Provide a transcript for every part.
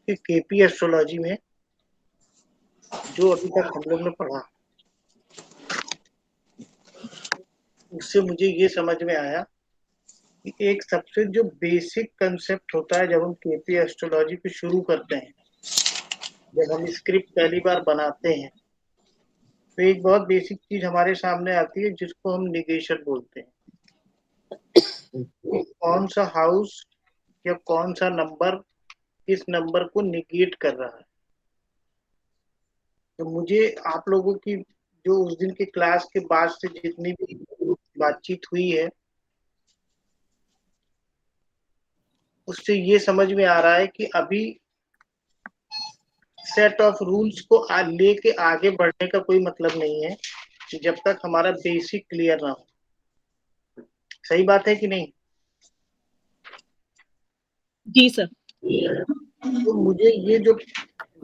कि KP astrology में जो अभी तक हम लोग ने पढ़ा, उससे मुझे ये समझ में आया कि एक सबसे जो बेसिक कंसेप्ट होता है जब हम केपी एस्ट्रोलॉजी को शुरू करते हैं, जब हम स्क्रिप्ट पहली बार बनाते हैं, तो एक बहुत बेसिक चीज हमारे सामने आती है जिसको हम निगेशन बोलते हैं। कौन सा हाउस या कौन सा नंबर किस नंबर को निगेट कर रहा है। तो मुझे आप लोगों की जो उस दिन के क्लास के बाद से जितनी भी बातचीत हुई है, उससे ये समझ में आ रहा है कि अभी सेट ऑफ रूल्स को लेके आगे बढ़ने का कोई मतलब नहीं है जब तक हमारा बेसिक क्लियर ना हो। सही बात है कि नहीं? जी सर। तो मुझे ये जो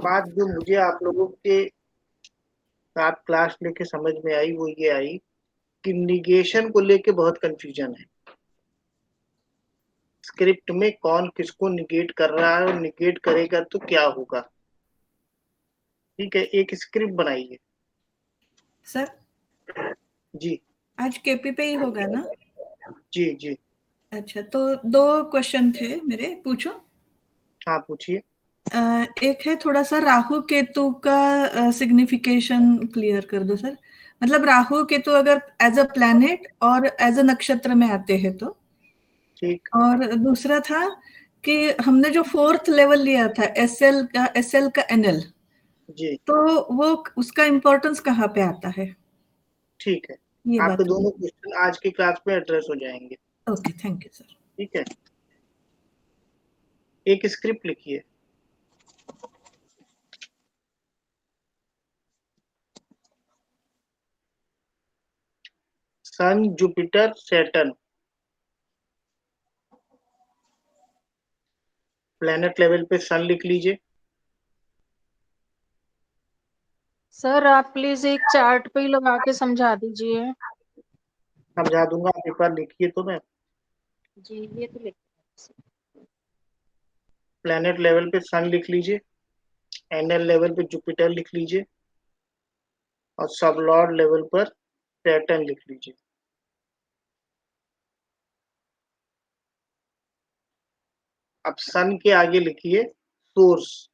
बात जो मुझे आप लोगों के साथ क्लास लेके समझ में आई वो ये आई कि निगेशन को लेके बहुत कंफ्यूजन है। स्क्रिप्ट में कौन किसको निगेट कर रहा है और निगेट करेगा तो क्या होगा। ठीक है, एक स्क्रिप्ट बनाइए। सर जी आज केपी पे ही होगा ना? जी जी। अच्छा, तो 2 क्वेश्चन थे मेरे, पूछूं? हाँ पूछिए। एक है थोड़ा सा राहु केतु का सिग्निफिकेशन क्लियर कर दो सर। मतलब राहु केतु अगर एज अ प्लैनेट और एज अ नक्षत्र में आते हैं तो। ठीक। और दूसरा था कि हमने जो 4th लेवल लिया था एसएल का एनएल, जी तो वो उसका इम्पोर्टेंस कहाँ पे आता है? ठीक है, ये आपके बात। दोनों क्वेश्चन आज की क्लास में एड्रेस हो जाएंगे। Okay, thank you sir. ठीक है, एक स्क्रिप्ट लिखिए। सन जुपिटर सैटर्न, प्लेनेट लेवल पे सन लिख लीजिए। सर आप प्लीज एक चार्ट पे ही लगा के समझा दीजिए। समझा दूंगा, आप एक बार लिखिए तो मैं। जी ये तो लिख। प्लेनेट लेवल पे सन लिख लीजिए, एनएल लेवल पे जुपिटर लिख लीजिए और सब लॉर्ड लेवल पर सैटर्न लिख लीजिए। अब सन के आगे लिखिए सोर्स।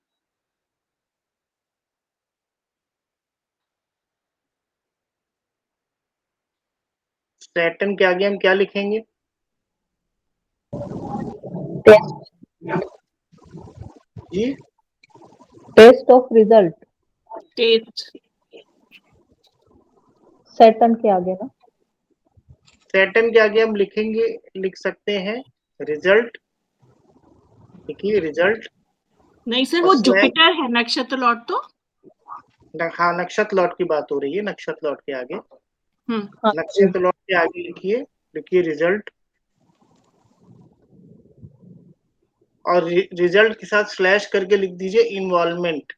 सैटर्न के आगे हम क्या लिखेंगे? जी test of result. Test. Saturn के आगे ना? सैटर्न के आगे हम लिखेंगे, लिख सकते हैं रिजल्ट। लिखिए रिजल्ट। नहीं सर, और वो स्लैश, जुपिटर है नक्षत्र लॉर्ड तो। हाँ नक्षत्र लॉर्ड की बात हो रही है, नक्षत्र लॉर्ड के आगे। हाँ नक्षत्र लॉर्ड के आगे लिखिए, लिखिए रिजल्ट और रिजल्ट के साथ स्लैश करके लिख दीजिए इन्वॉल्वमेंट।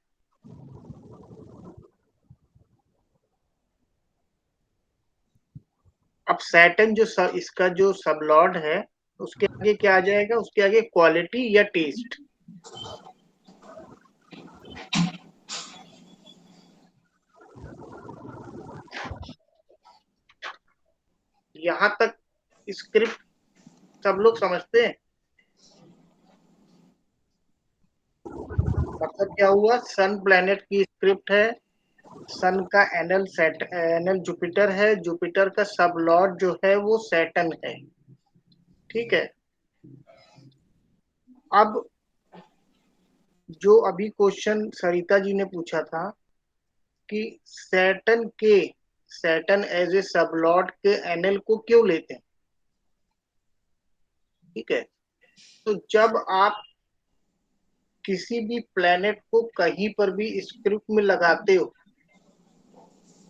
अब सैटर्न जो इसका जो सबलॉर्ड है उसके आगे क्या आ जाएगा? उसके आगे क्वालिटी या टेस्ट। यहां तक स्क्रिप्ट सब लोग समझते हैं? मतलब क्या हुआ, सन प्लैनेट की स्क्रिप्ट है, सन का एनएल एनएल जुपिटर है, जुपिटर का सब लॉर्ड जो है वो सैटर्न है। ठीक है, अब जो अभी क्वेश्चन सरिता जी ने पूछा था कि सैटर्न एज ए सब लॉर्ड के एनएल को क्यों लेते हैं। ठीक है, तो जब आप किसी भी प्लेनेट को कहीं पर भी स्क्रिप्ट में लगाते हो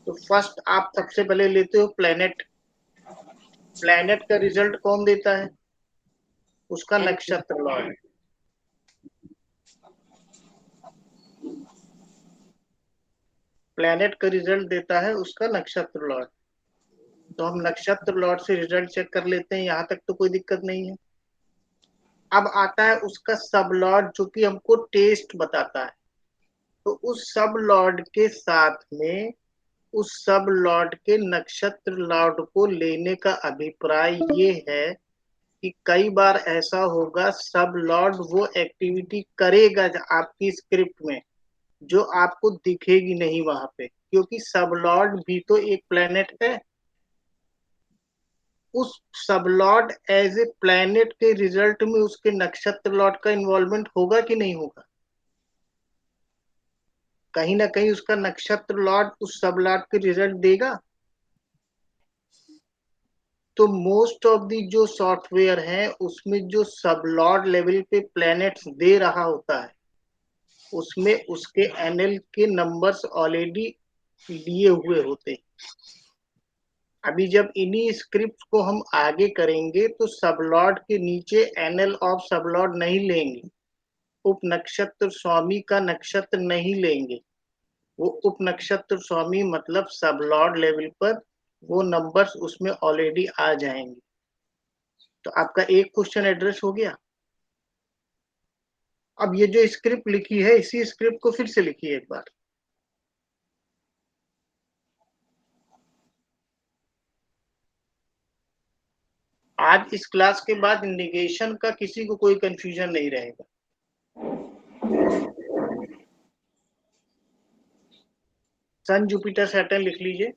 तो फर्स्ट आप सबसे पहले लेते हो प्लेनेट। प्लेनेट का रिजल्ट कौन देता है? उसका नक्षत्र लॉर्ड। प्लेनेट का रिजल्ट देता है उसका नक्षत्र लॉर्ड। तो हम नक्षत्र लॉर्ड से रिजल्ट चेक कर लेते हैं, यहाँ तक तो कोई दिक्कत नहीं है। अब आता है उसका सब लॉर्ड जो कि हमको टेस्ट बताता है। तो उस सब लॉर्ड के साथ में उस सब लॉर्ड के नक्षत्र लॉर्ड को लेने का अभिप्राय ये है कि कई बार ऐसा होगा सब लॉर्ड वो एक्टिविटी करेगा आपकी स्क्रिप्ट में जो आपको दिखेगी नहीं वहां पे, क्योंकि सब लॉर्ड भी तो एक प्लेनेट है। उस सब लॉर्ड एज ए प्लेनेट के रिजल्ट में उसके नक्षत्र लॉर्ड का इन्वॉल्वमेंट होगा कि नहीं होगा? कहीं ना कहीं उसका नक्षत्र लॉर्ड उस सब लॉर्ड के रिजल्ट देगा। तो मोस्ट ऑफ दी जो सॉफ्टवेयर है उसमें जो सब लॉर्ड लेवल पे प्लैनेट्स दे रहा होता है उसमें उसके एनएल के नंबर्स ऑलरेडी लिए हुए होते हैं। अभी जब इन्हीं स्क्रिप्ट को हम आगे करेंगे तो सब लॉर्ड के नीचे एनएल ऑफ सब लॉर्ड नहीं लेंगे, उप नक्षत्र स्वामी का नक्षत्र नहीं लेंगे। वो उप नक्षत्र स्वामी मतलब सब लॉर्ड लेवल पर वो नंबर्स उसमें ऑलरेडी आ जाएंगे। तो आपका एक क्वेश्चन एड्रेस हो गया। अब ये जो स्क्रिप्ट लिखी है इसी स्क्रिप्ट को फिर से लिखिए एक बार। आज इस क्लास के बाद निगेशन का किसी को कोई कंफ्यूजन नहीं रहेगा। सन जुपिटर सैटर्न लिख लीजिए।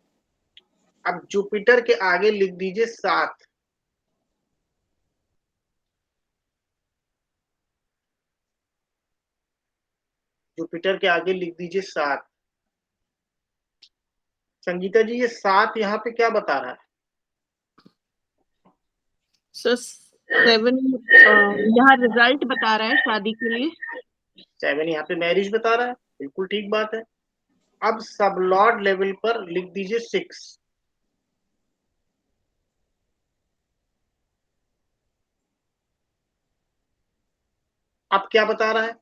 अब जुपिटर के आगे लिख दीजिए 7। जुपिटर के आगे लिख दीजिए 7। संगीता जी ये 7 यहाँ पे क्या बता रहा है? सर 7 यहाँ रिजल्ट बता रहा है शादी के लिए। 7 यहाँ पे मैरिज बता रहा है, बिल्कुल ठीक बात है। अब सब लॉर्ड लेवल पर लिख दीजिए 6। अब क्या बता रहा है?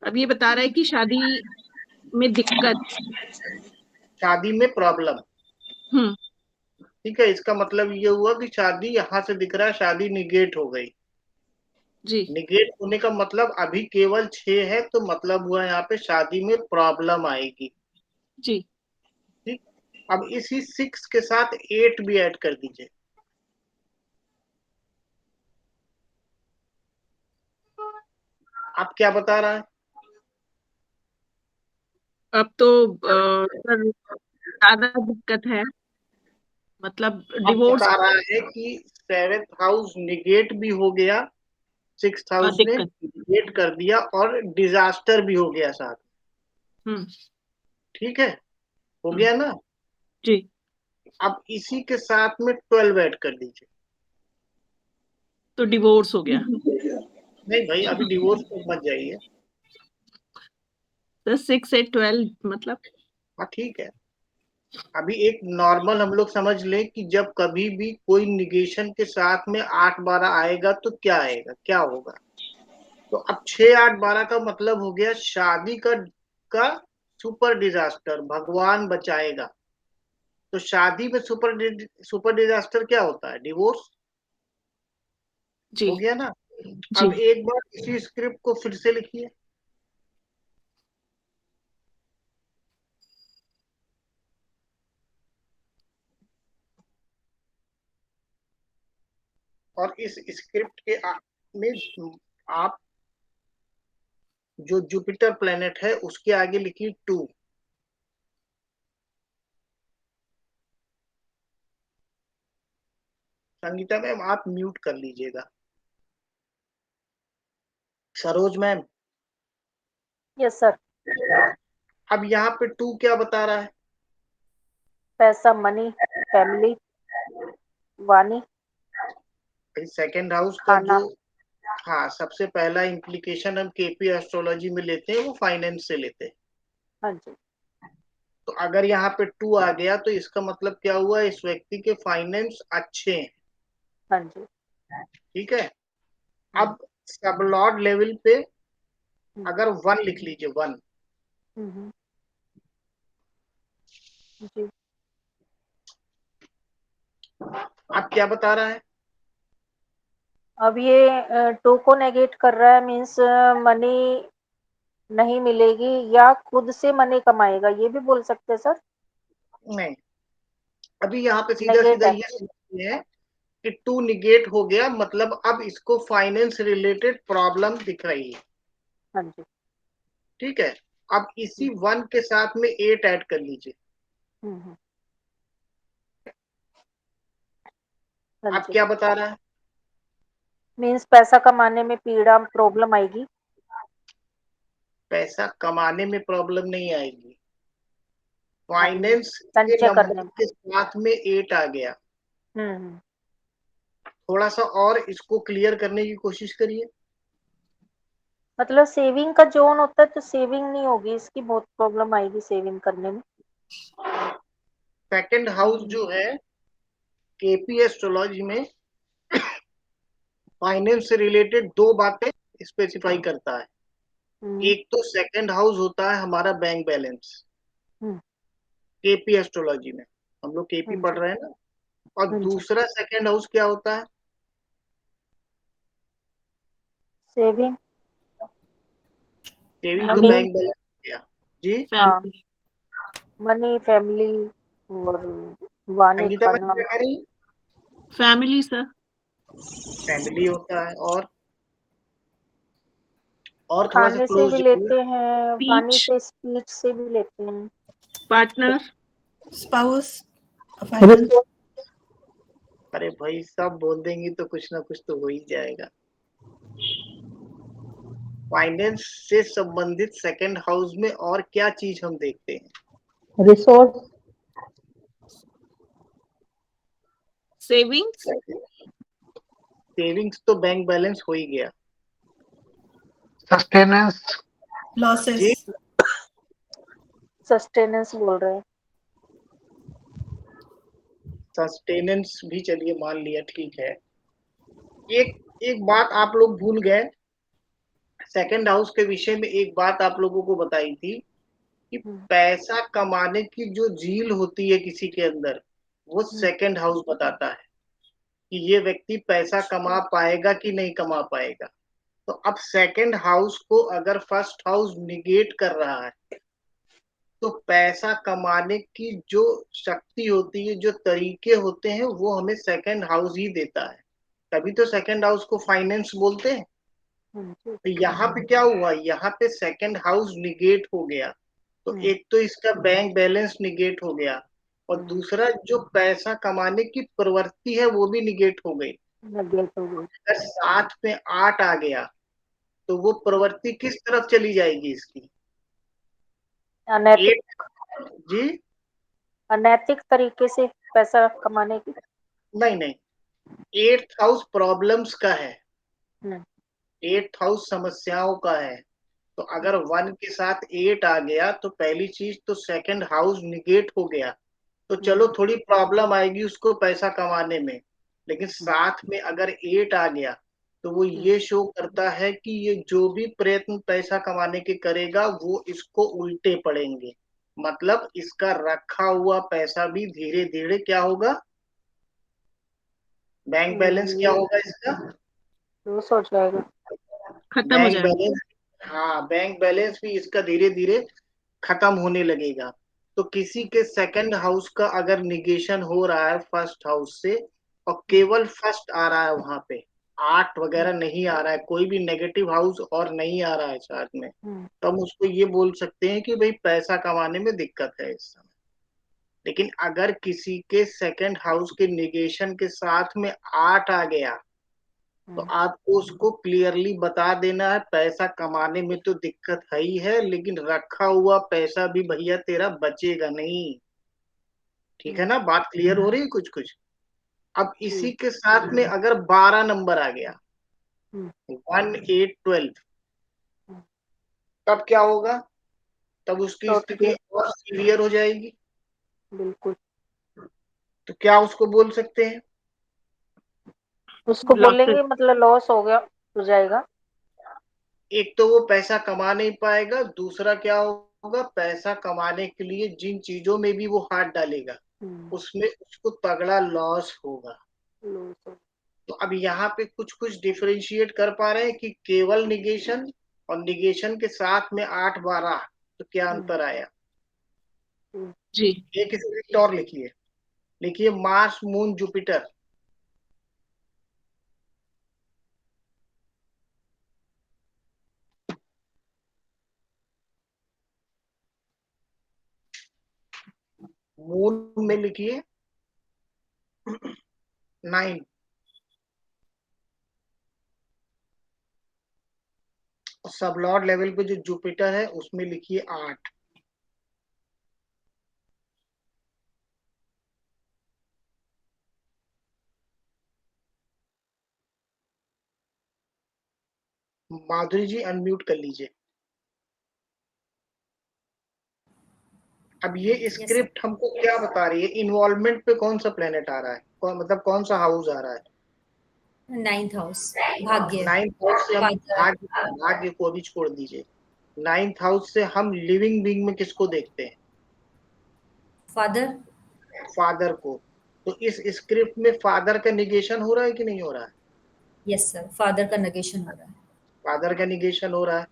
अब ये बता रहा है कि शादी में दिक्कत। शादी में प्रॉब्लम। हम्म। ठीक है, इसका मतलब ये हुआ कि शादी यहाँ से दिख रहा है, शादी निगेट हो गई। जी निगेट होने का मतलब अभी केवल 6 है, तो मतलब हुआ यहाँ पे शादी में प्रॉब्लम आएगी। जी। ठीक, अब इसी 6 के साथ 8 भी ऐड कर दीजिए। अब क्या बता रहा है? अब तो सर ज्यादा दिक्कत है, मतलब अब डिवोर्स बता रहा है कि 7th हाउस निगेट भी हो गया, 6th का हाउस ने दिक्कत। निगेट कर दिया और डिजास्टर भी हो गया साथ। हम्म। ठीक है, हो गया ना? जी। अब इसी के साथ में 12 ऐड कर दीजिए। तो डिवोर्स हो गया। नहीं भाई, अभी डिवोर्स तक मत जाइए। सर 6 से 12 मतलब। हाँ ठीक है, अभी एक नॉर्मल हम लोग समझ लें कि जब कभी भी कोई निगेशन के साथ में 8 12 आएगा तो क्या आएगा, क्या होगा। तो अब 6 8 12 का मतलब हो गया शादी का सुपर डिजास्टर, भगवान बचाएगा। तो शादी में सुपर डिजास्टर क्या होता है? डिवोर्स। जी हो गया ना? जी। अब एक बार इसी स्क्रिप्ट को फिर से लिखिए। और इस स्क्रिप्ट के में आप जो जुपिटर प्लेनेट है उसके आगे लिखिए 2। संगीता मैम आप म्यूट कर लीजिएगा। Saroj ma'am, yes sir. अब यहाँ पे 2 क्या बता रहा है? पैसा, मनी, फैमिली, वाणी, सेकेंड हाउस का जो, खाना। हाँ, सबसे पहला इम्प्लीकेशन हम केपी एस्ट्रोलॉजी में लेते हैं वो फाइनेंस से लेते हैं। हाँ जी। तो अगर यहाँ पे 2 आ गया तो इसका मतलब क्या हुआ? इस व्यक्ति के फाइनेंस अच्छे हैं। हाँ जी। ठीक है, अब सब लॉर्ड लेवल पे अगर 1 लिख लीजिए, 1। जी। अब क्या बता रहा है? अब ये 2 को नेगेट कर रहा है, मीन्स मनी नहीं मिलेगी या खुद से मनी कमाएगा, ये भी बोल सकते हैं सर? नहीं, अभी यहाँ पे सीधा नेगेट सीधा है। ये समझते हैं कि टू निगेट हो गया, मतलब अब इसको फाइनेंस रिलेटेड प्रॉब्लम दिख रही है। हाँ जी। ठीक है, अब इसी 1 के साथ में 8 ऐड कर लीजिए। हम्म। हाँ अब जी, क्या बता रहा है? मीन्स पैसा कमाने में पीड़ा प्रॉब्लम आएगी। पैसा कमाने में प्रॉब्लम नहीं आएगी, मनी फाइनेंस के संचय करने नंबर में। के साथ में 8 आ गया। हम्म। थोड़ा सा और इसको क्लियर करने की कोशिश करिए। मतलब सेविंग का जोन होता है तो सेविंग नहीं होगी, इसकी बहुत प्रॉब्लम आएगी सेविंग करने में। सेकंड हाउस जो है केपी एस्ट्रोलॉजी में फाइनेंस से रिलेटेड दो बातें स्पेसिफाई करता है। हम्म। एक तो सेकंड हाउस होता है हमारा बैंक बैलेंस, हम्म। केपी एस्ट्रोलॉजी में हम लोग केपी हाँ पढ़ जी। रहे हैं ना। और हाँ जी। दूसरा सेकंड हाउस क्या होता है? सेविंग, सेविंग तो मनी। बैंक बैलेंस गया जी। हाँ, फैमिली मनी, फैमिली और वाणी संगीता में खाना। क्या कह रही? Family sir. फैमिली होता है, और थोड़ा सा खाने से क्लोज भी जाइए। लेते हैं, वाणी स्पीच से स्पीच से भी लेते हैं। Partner spouse, finance. अरे भाई सब बोल देंगी तो कुछ ना कुछ तो हो ही जाएगा। फाइनेंस से संबंधित सेकंड हाउस में और क्या चीज हम देखते हैं? रिसोर्स। सेविंग्स सेविंग्स तो बैंक बैलेंस हो ही गया सस्टेनेंस। लॉसेस। जी। सस्टेनेंस बोल रहे हैं। सस्टेनेंस भी चलिए मान लिया, ठीक है। एक एक बात आप लोग भूल गए, सेकंड हाउस के विषय में एक बात आप लोगों को बताई थी कि हम्म। पैसा कमाने की जो झील होती है किसी के अंदर, वो हम्म। सेकंड हाउस बताता है कि ये व्यक्ति पैसा कमा पाएगा कि नहीं कमा पाएगा। तो अब सेकंड हाउस को अगर फर्स्ट हाउस निगेट कर रहा है तो पैसा कमाने की जो शक्ति होती है, जो तरीके होते हैं, वो हमें सेकंड हाउस ही देता है। तभी तो सेकंड हाउस को फाइनेंस बोलते हैं। हाँ जी। तो यहाँ पे क्या हुआ, यहाँ पे सेकंड हाउस निगेट हो गया। तो हम्म। एक तो इसका बैंक बैलेंस निगेट हो गया, और हम्म। दूसरा जो पैसा कमाने की प्रवृत्ति है वो भी निगेट हो गई। नेगेट हो गई। अगर साथ में 8 आ गया तो वो प्रवृत्ति किस तरफ चली जाएगी इसकी? अनैतिक, 8 जी। अनैतिक तरीके से पैसा कमाने की। नहीं नहीं, 8th हाउस प्रॉब्लम्स का है, हम्म। 8th हाउस समस्याओं का है। तो अगर 1 के साथ 8 आ गया तो पहली चीज तो सेकंड हाउस निगेट हो गया। तो चलो थोड़ी प्रॉब्लम आएगी उसको पैसा कमाने में, लेकिन साथ में अगर 8 आ गया तो वो ये शो करता है कि ये जो भी प्रयत्न पैसा कमाने के करेगा वो इसको उल्टे पड़ेंगे। मतलब इसका रखा हुआ पैसा भी धीरे धीरे क्या होगा, बैंक बैलेंस क्या होगा इसका? लॉस हो जाएगा। खत्म हो बैंक जाएगा। बैलेंस, हाँ बैंक बैलेंस भी इसका धीरे धीरे खत्म होने लगेगा। तो किसी के सेकंड हाउस का अगर निगेशन हो रहा है फर्स्ट हाउस से, और केवल फर्स्ट आ रहा है वहां पे, 8 वगैरह नहीं आ रहा है, कोई भी नेगेटिव हाउस और नहीं आ रहा है साथ में, तो हम उसको ये बोल सकते हैं कि भाई पैसा कमाने में दिक्कत है इस समय। लेकिन अगर किसी के सेकंड हाउस के निगेशन के साथ में 8 आ गया तो आपको उसको क्लियरली बता देना है पैसा कमाने में तो दिक्कत है ही है, लेकिन रखा हुआ पैसा भी भैया तेरा बचेगा नहीं। ठीक है ना, बात क्लियर हो रही है कुछ कुछ? अब इसी के साथ में अगर 12 नंबर आ गया, 1 8 12, तब क्या होगा? तब उसकी लौट स्थिति गया। और सीवियर हो जाएगी। बिल्कुल। तो क्या उसको बोल सकते हैं? उसको लॉसेस बोलेंगे मतलब लॉस हो गया, हो जाएगा। एक तो वो पैसा कमा नहीं पाएगा, दूसरा क्या होगा, पैसा कमाने के लिए जिन चीजों में भी वो हाथ डालेगा उसमें उसको तगड़ा लॉस होगा। लॉस हो। तो अब यहाँ पे कुछ कुछ डिफरेंशिएट कर पा रहे हैं कि केवल निगेशन और निगेशन के साथ में 8 12, तो क्या अंतर आया। जी एक स्क्रिप्ट और लिखिए, लिखिए मार्स मून जुपिटर। मून में लिखिए 9, सब लॉर्ड लेवल पे जो जुपिटर है उसमें लिखिए 8। माधुरी जी अनम्यूट कर लीजिए। अब ये स्क्रिप्ट हमको क्या बता रही है, इन्वॉल्वमेंट पे कौन सा प्लेनेट आ रहा है, मतलब कौन सा हाउस आ रहा है। 9th हाउस भाग्य 9th हाउस से हम भाग्य भाग्य को भी छोड़ दीजिए। 9th हाउस से हम लिविंग बीइंग में किसको देखते हैं, फादर फादर को। तो इस स्क्रिप्ट में फादर का निगेशन हो रहा है कि नहीं हो रहा है। यस सर फादर का नेगेशन हो रहा है फादर का निगेशन हो रहा है।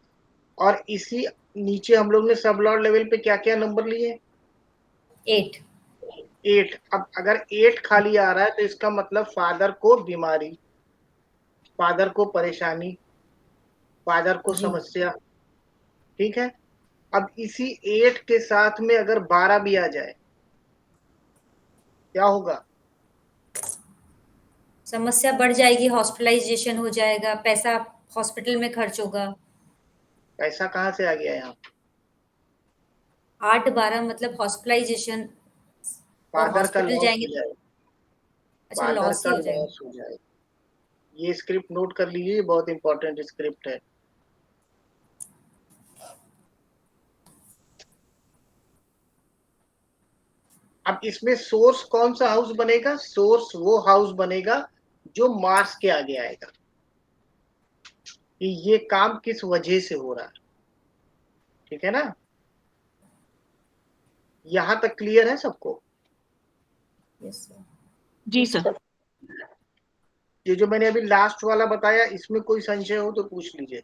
और इसी नीचे हम लोग ने सब लॉर्ड लेवल पे क्या क्या नंबर लिए, 8 8। अब अगर 8 खाली आ रहा है तो इसका मतलब फादर को बीमारी, फादर को परेशानी, फादर को जी समस्या। ठीक है। अब इसी 8 के साथ में अगर 12 भी आ जाए क्या होगा, समस्या बढ़ जाएगी हॉस्पिटलाइजेशन हो जाएगा पैसा हॉस्पिटल में खर्च होगा पैसा कहाँ से आ गया यहाँ। 8 12 मतलब हॉस्पिटलाइजेशन और फादर का हॉस्पिटल लॉस जाएंगे हो तो जाएगा, अच्छा फादर लॉस का ही हो जाएगा लॉस हो जाएगा। ये स्क्रिप्ट नोट कर लीजिए, बहुत इंपॉर्टेंट स्क्रिप्ट है। अब इसमें सोर्स कौन सा हाउस बनेगा, सोर्स वो हाउस बनेगा जो मार्स के आगे आएगा, कि ये काम किस वजह से हो रहा है। ठीक है ना, यहां तक क्लियर है सबको। यस सर जी सर। ये जो मैंने अभी लास्ट वाला बताया इसमें कोई संशय हो तो पूछ लीजिए।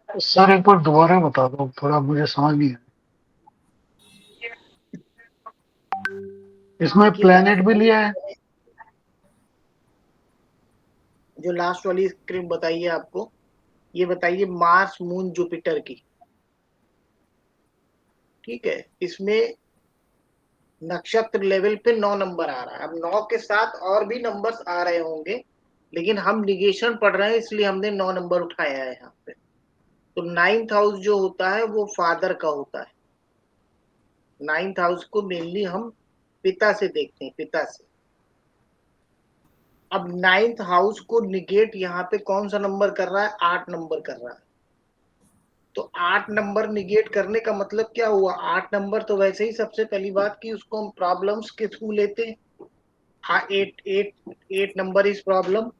सर एक बार दोबारा बता दो, थोड़ा मुझे समझ नहीं आया। इसमें देखिए प्लेनेट भी लिया है। जो लास्ट वाली स्क्रिप्ट बताइए आपको, ये बताइए मार्स मून जुपिटर की। ठीक है, इसमें नक्षत्र लेवल पे 9 नंबर आ रहा है। अब 9 के साथ और भी नंबर्स आ रहे होंगे, लेकिन हम निगेशन पढ़ रहे हैं इसलिए हमने 9 नंबर उठाया है यहाँ पे। तो 9th हाउस जो होता है वो फादर का होता है। 9th हाउस को मेनली हम पिता से देखते हैं, पिता से। अब 9th हाउस को निगेट यहाँ पे कौन सा नंबर कर रहा है, 8 नंबर कर रहा है। तो 8 नंबर निगेट करने का मतलब क्या हुआ, 8 नंबर तो वैसे ही सबसे पहली बात कि उसको हम प्रॉब्लम्स के थ्रू लेते हैं। हाँ, 8 नंबर इज प्रॉब्लम।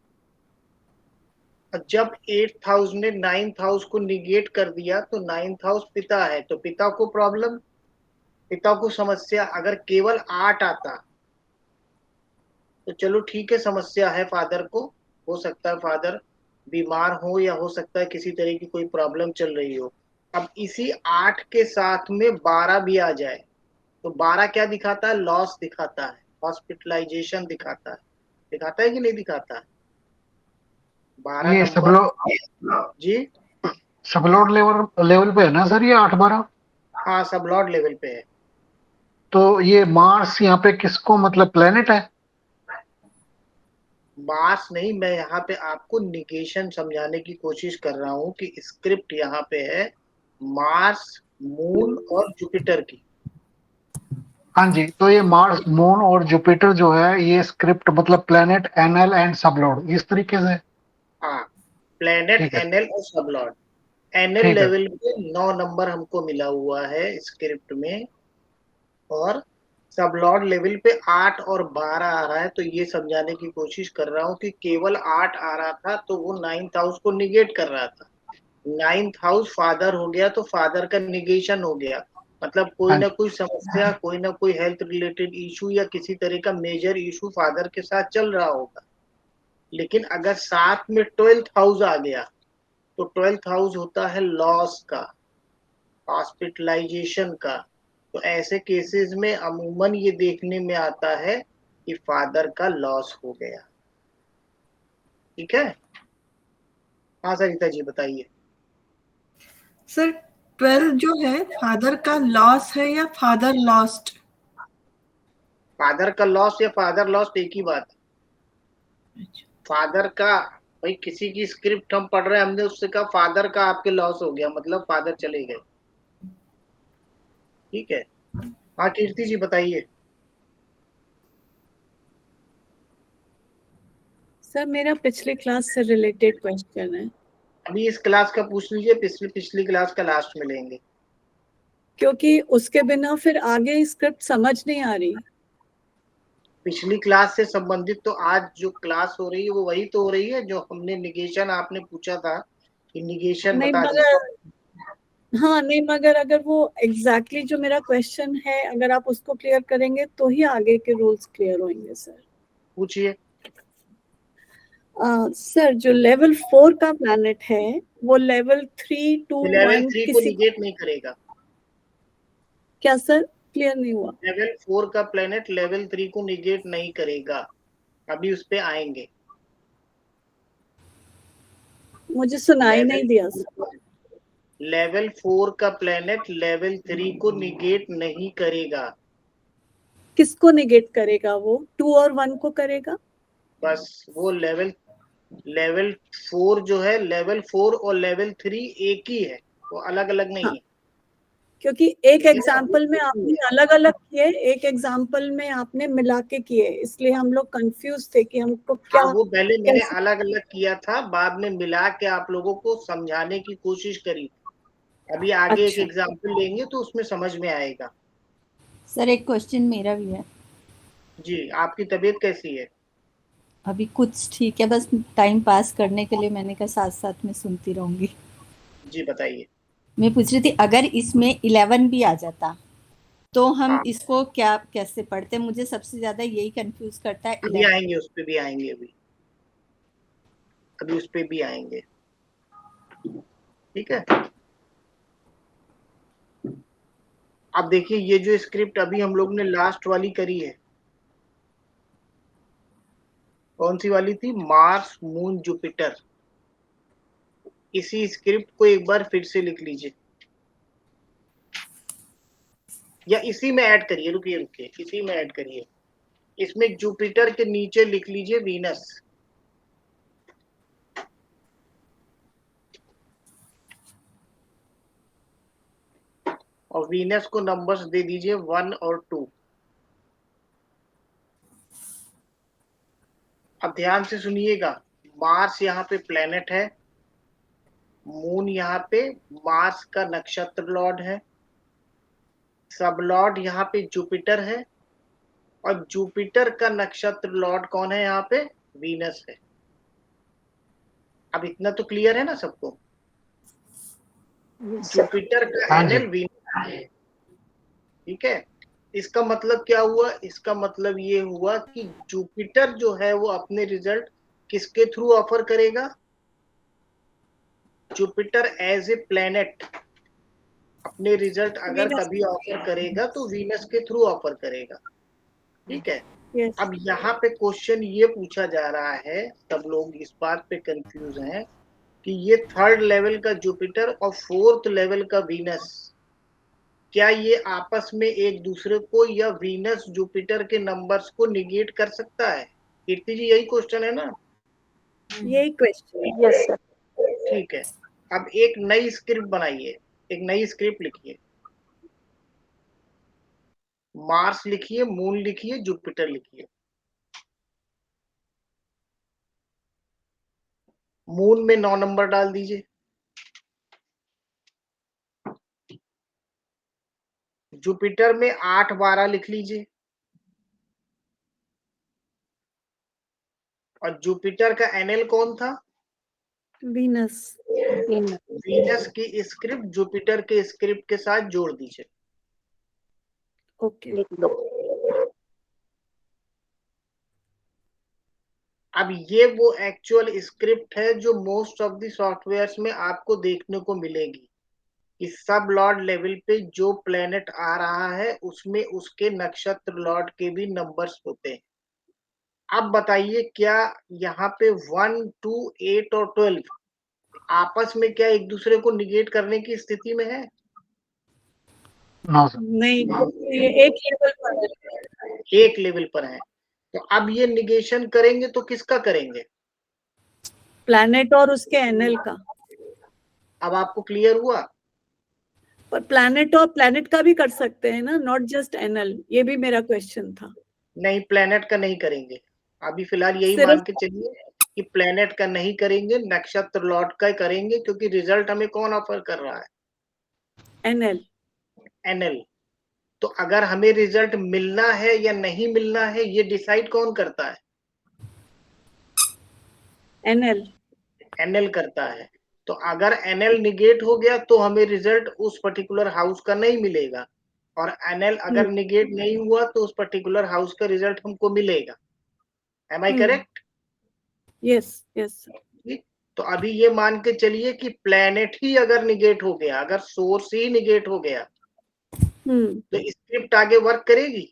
जब 8th हाउस ने 9th हाउस को निगेट कर दिया तो 9th हाउस पिता है, तो पिता को प्रॉब्लम, पिता को समस्या। अगर केवल 8 आता तो चलो ठीक है, समस्या है फादर को, हो सकता है फादर बीमार हो या हो सकता है किसी तरह की कोई प्रॉब्लम चल रही हो। अब इसी 8 के साथ में 12 भी आ जाए तो 12 क्या दिखाता है, लॉस दिखाता है, हॉस्पिटलाइजेशन दिखाता है कि नहीं दिखाता है। 12 ये नंबर जी, सबलोड लेवल लेवल पे है ना सर, ये 8 12। हाँ सब लॉर्ड लेवल पे है। तो ये मार्स यहाँ पे किसको मतलब प्लेनेट है। मार्स नहीं, मैं यहाँ पे आपको निगेशन समझाने की कोशिश कर रहा हूँ कि स्क्रिप्ट यहाँ पे है मार्स मून और जुपिटर की। हाँ जी, तो ये मार्स मून और जुपिटर जो है ये स्क्रिप्ट मतलब प्लेनेट एनएल एंड सबलोड इस तरीके से। हाँ, प्लेनेट ठीक है, एनएल और सबलॉर्ड। एनएल ठीक है। लेवल पे 9 नंबर हमको मिला हुआ है स्क्रिप्ट में, और सबलॉर्ड लेवल पे 8 और 12 आ रहा है। तो ये समझाने की कोशिश कर रहा हूँ कि केवल 8 आ रहा था तो वो 9th हाउस को निगेट कर रहा था। 9th हाउस फादर हो गया तो फादर का निगेशन हो गया, मतलब कोई हाँ ना जी, कोई समस्या, कोई ना कोई हेल्थ रिलेटेड इशू या किसी तरह का मेजर इशू फादर के साथ चल रहा होगा। लेकिन अगर साथ में 12th हाउस आ गया तो 12th हाउस होता है लॉस का, हॉस्पिटलाइजेशन का। तो ऐसे केसेस में अमूमन ये देखने में आता है कि फादर का लॉस हो गया। ठीक है। हाँ सरिता जी बताइए। सर 12 जो है भादर का लॉस है या फादर लॉस्ट? फादर का लॉस या फादर लॉस्ट एक ही बात है। फादर का, भाई किसी की स्क्रिप्ट हम पढ़ रहे हैं, हमने उससे कहा फादर का आपके लॉस हो गया, मतलब फादर चले गए। ठीक है। हाँ कीर्ति जी बताइए। सर मेरा पिछले क्लास से रिलेटेड क्वेश्चन है, अभी इस क्लास का पूछ लीजिए, पिछली क्लास का लास्ट में लेंगे। क्योंकि उसके बिना फिर आगे स्क्रिप्ट समझ नहीं आ रही। पिछली क्लास से संबंधित तो आज जो क्लास हो रही है वो वही तो हो रही है जो हमने निगेशन, आपने पूछा था कि निगेशन नहीं बता मगर, दीजिए। हाँ नहीं मगर अगर वो एग्जैक्टली जो मेरा क्वेश्चन है अगर आप उसको क्लियर करेंगे तो ही आगे के रूल्स क्लियर होंगे सर। पूछिए। सर जो लेवल 4 का प्लैनेट है वो लेवल 3, 2, लेवल 1 3 को किसी, निगेट नहीं करेगा। क्या सर क्लियर नहीं हुआ? लेवल 4 का प्लेनेट लेवल 3 को निगेट नहीं करेगा, अभी उस पे आएंगे। मुझे सुनाई नहीं दिया सर। लेवल 4 का प्लेनेट लेवल 3 को निगेट नहीं करेगा। किसको निगेट करेगा? वो 2 और 1 को करेगा? बस वो लेवल 4 जो है, लेवल 4 और लेवल 3 एक ही है, वो अलग अलग नहीं हाँ, है। क्योंकि एक एग्जाम्पल में आपने अलग अलग किए, एक एग्जाम्पल में आपने मिला के किए, इसलिए हम लोग कंफ्यूज थे कि हमको क्या हाँ, वो पहले मैंने कैसे। अलग अलग किया था, बाद में मिला के आप लोगों को समझाने की कोशिश करी। अभी आगे एक अच्छा एग्जाम्पल लेंगे तो उसमें समझ में आएगा। सर एक क्वेश्चन मेरा भी है। जी, आपकी तबीयत कैसी है? अभी कुछ ठीक है, बस टाइम पास करने के लिए मैंने कहा साथ साथ में सुनती रहूंगी। जी बताइए। मैं पूछ रही थी अगर इसमें 11 भी आ जाता तो हम हाँ इसको क्या कैसे पढ़ते? मुझे सबसे ज्यादा यही कंफ्यूज करता है अभी 11। आएंगे, उस पे भी आएंगे, अभी उस पे भी आएंगे। ठीक है। अब देखिए ये जो स्क्रिप्ट अभी हम लोग ने लास्ट वाली करी है, कौन सी वाली थी? Mars moon Jupiter. इसी स्क्रिप्ट को एक बार फिर से लिख लीजिए, या इसी में ऐड करिए, रुकिए इसी में ऐड करिए। इसमें जुपिटर के नीचे लिख लीजिए वीनस, और वीनस को नंबर्स दे दीजिए 1 और 2। अब ध्यान से सुनिएगा, मार्स यहाँ पे प्लेनेट है, मून यहाँ पे मार्स का नक्षत्र लॉर्ड है, सब लॉर्ड यहाँ पे जुपिटर है, और जुपिटर का नक्षत्र लॉर्ड कौन है यहाँ पे? वीनस है। अब इतना तो क्लियर है ना सबको? जुपिटर का हाँ जी। एनएल वीनस है। ठीक है। इसका मतलब क्या हुआ? इसका मतलब ये हुआ कि जुपिटर जो है वो अपने रिजल्ट किसके थ्रू ऑफर करेगा? जुपिटर एज ए प्लेनेट अपने रिजल्ट अगर वीनस। कभी ऑफर करेगा तो वीनस के थ्रू ऑफर करेगा। ठीक है। यस। अब यहाँ पे क्वेश्चन ये पूछा जा रहा है, सब लोग इस बात पे कंफ्यूज हैं कि ये 3rd लेवल का जुपिटर और 4th लेवल का वीनस, क्या ये आपस में एक दूसरे को या वीनस जुपिटर के नंबर्स को निगेट कर सकता है? कीर्ति जी यही क्वेश्चन है ना? यही क्वेश्चन। Yes sir. ठीक है। अब एक नई स्क्रिप्ट बनाइए, एक नई स्क्रिप्ट लिखिए, मार्स लिखिए, मून लिखिए, जुपिटर लिखिए। मून में 9 नंबर डाल दीजिए, जुपिटर में 8, 12 लिख लीजिए, और जुपिटर का एनएल कौन था? वीनस। वीनस की स्क्रिप्ट जुपिटर के स्क्रिप्ट के साथ जोड़ दीजिए। ओके। लिख दो। अब ये वो एक्चुअल स्क्रिप्ट है जो मोस्ट ऑफ द सॉफ्टवेयर्स में आपको देखने को मिलेगी कि सब लॉर्ड लेवल पे जो प्लेनेट आ रहा है उसमें उसके नक्षत्र लॉर्ड के भी नंबर्स होते हैं। अब बताइए क्या यहाँ पे 1, 2, 8 और 12 आपस में क्या एक दूसरे को निगेट करने की स्थिति में है? No sir. नहीं, ये एक लेवल पर है। एक लेवल पर है। तो अब ये निगेशन करेंगे तो किसका करेंगे? प्लैनेट और उसके एनएल का। अब आपको क्लियर हुआ? पर प्लैनेट और प्लैनेट का भी कर सकते हैं ना, नॉट जस्ट एनएल। ये भी मेरा क्वेश्चन था। नहीं, प्लेनेट का नहीं करेंगे। अभी फिलहाल यही सिर्फ मान के चलिए कि प्लेनेट का नहीं करेंगे, नक्षत्र लॉर्ड का करेंगे, क्योंकि रिजल्ट हमें कौन ऑफर कर रहा है? एनएल। एनएल। तो अगर हमें रिजल्ट मिलना है या नहीं मिलना है, ये डिसाइड कौन करता है? एनएल। एनएल करता है। तो अगर एनएल निगेट हो गया तो हमें रिजल्ट उस पर्टिकुलर हाउस का नहीं मिलेगा, और एनएल अगर निगेट नहीं हुआ तो उस पर्टिकुलर हाउस का रिजल्ट हमको मिलेगा। Am I correct? Yes yes. तो अभी ये मान के चलिए कि प्लेनेट ही अगर निगेट हो गया, अगर सोर्स ही निगेट हो गया, तो स्क्रिप्ट आगे वर्क करेगी?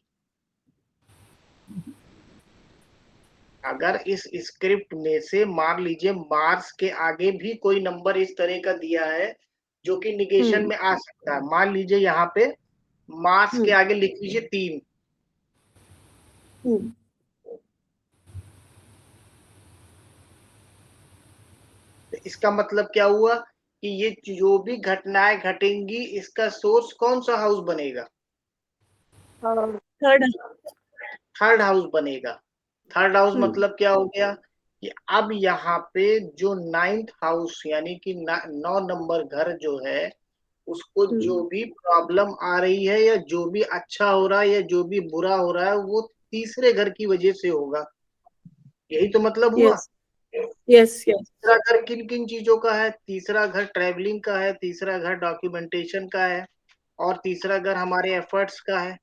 अगर इस स्क्रिप्ट में से मान लीजिए मार्स के आगे भी कोई नंबर इस तरह का दिया है जो कि निगेशन में आ सकता है, मान लीजिए यहाँ पे मार्स के आगे लिख लीजिए 3, तो इसका मतलब क्या हुआ कि ये जो भी घटनाएं घटेंगी इसका सोर्स कौन सा हाउस बनेगा? थर्ड हाउस बनेगा। थर्ड हाउस मतलब क्या हो गया कि अब यहाँ पे जो 9th हाउस यानी कि 9 नंबर घर जो है उसको जो भी प्रॉब्लम आ रही है या जो भी अच्छा हो रहा है या जो भी बुरा हो रहा है वो तीसरे घर की वजह से होगा। यही तो मतलब हुआ। Yes yes. तीसरा घर किन किन चीजों का है? तीसरा घर ट्रेवलिंग का है, तीसरा घर डॉक्यूमेंटेशन का है, और तीसरा घर हमारे एफर्ट्स का है।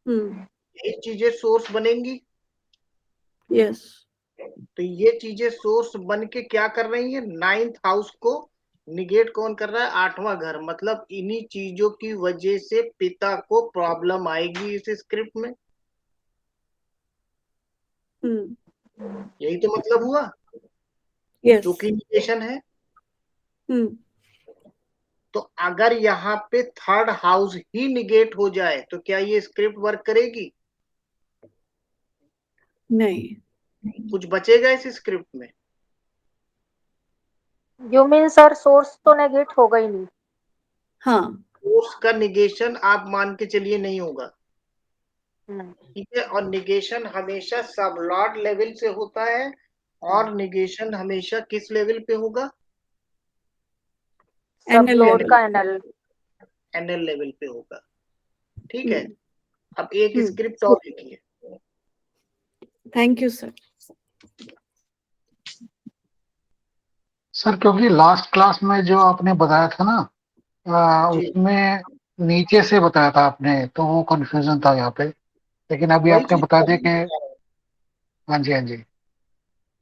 यही चीजें सोर्स बनेंगी। यस। तो ये चीजें सोर्स बन के क्या कर रही है? 9th हाउस को निगेट कौन कर रहा है? 8वां घर। मतलब इन्हीं चीजों की वजह से पिता को प्रॉब्लम आएगी इस स्क्रिप्ट में। यही तो मतलब हुआ। जो कि निगेशन है। तो अगर यहाँ पे थर्ड हाउस ही निगेट हो जाए तो क्या ये स्क्रिप्ट वर्क करेगी? नहीं। कुछ बचेगा इस स्क्रिप्ट में? यू मीन सर सोर्स तो नेगेट होगा ही नहीं। हाँ। सोर्स का निगेशन आप मान के चलिए नहीं होगा, ठीक है। और निगेशन हमेशा सब लॉर्ड लेवल से होता है, और निगेशन हमेशा किस लेवल पे होगा? सब लोड का एनएल। एनएल लेवल पे होगा, ठीक है। अब एक स्क्रिप्ट और लिखिए। Thank you sir. सर क्योंकि लास्ट क्लास में जो आपने बताया था ना, उसमें नीचे से बताया था आपने, तो वो कंफ्यूजन था यहाँ पे, लेकिन अभी आपने बता दिया कि हाँ जी हाँ जी।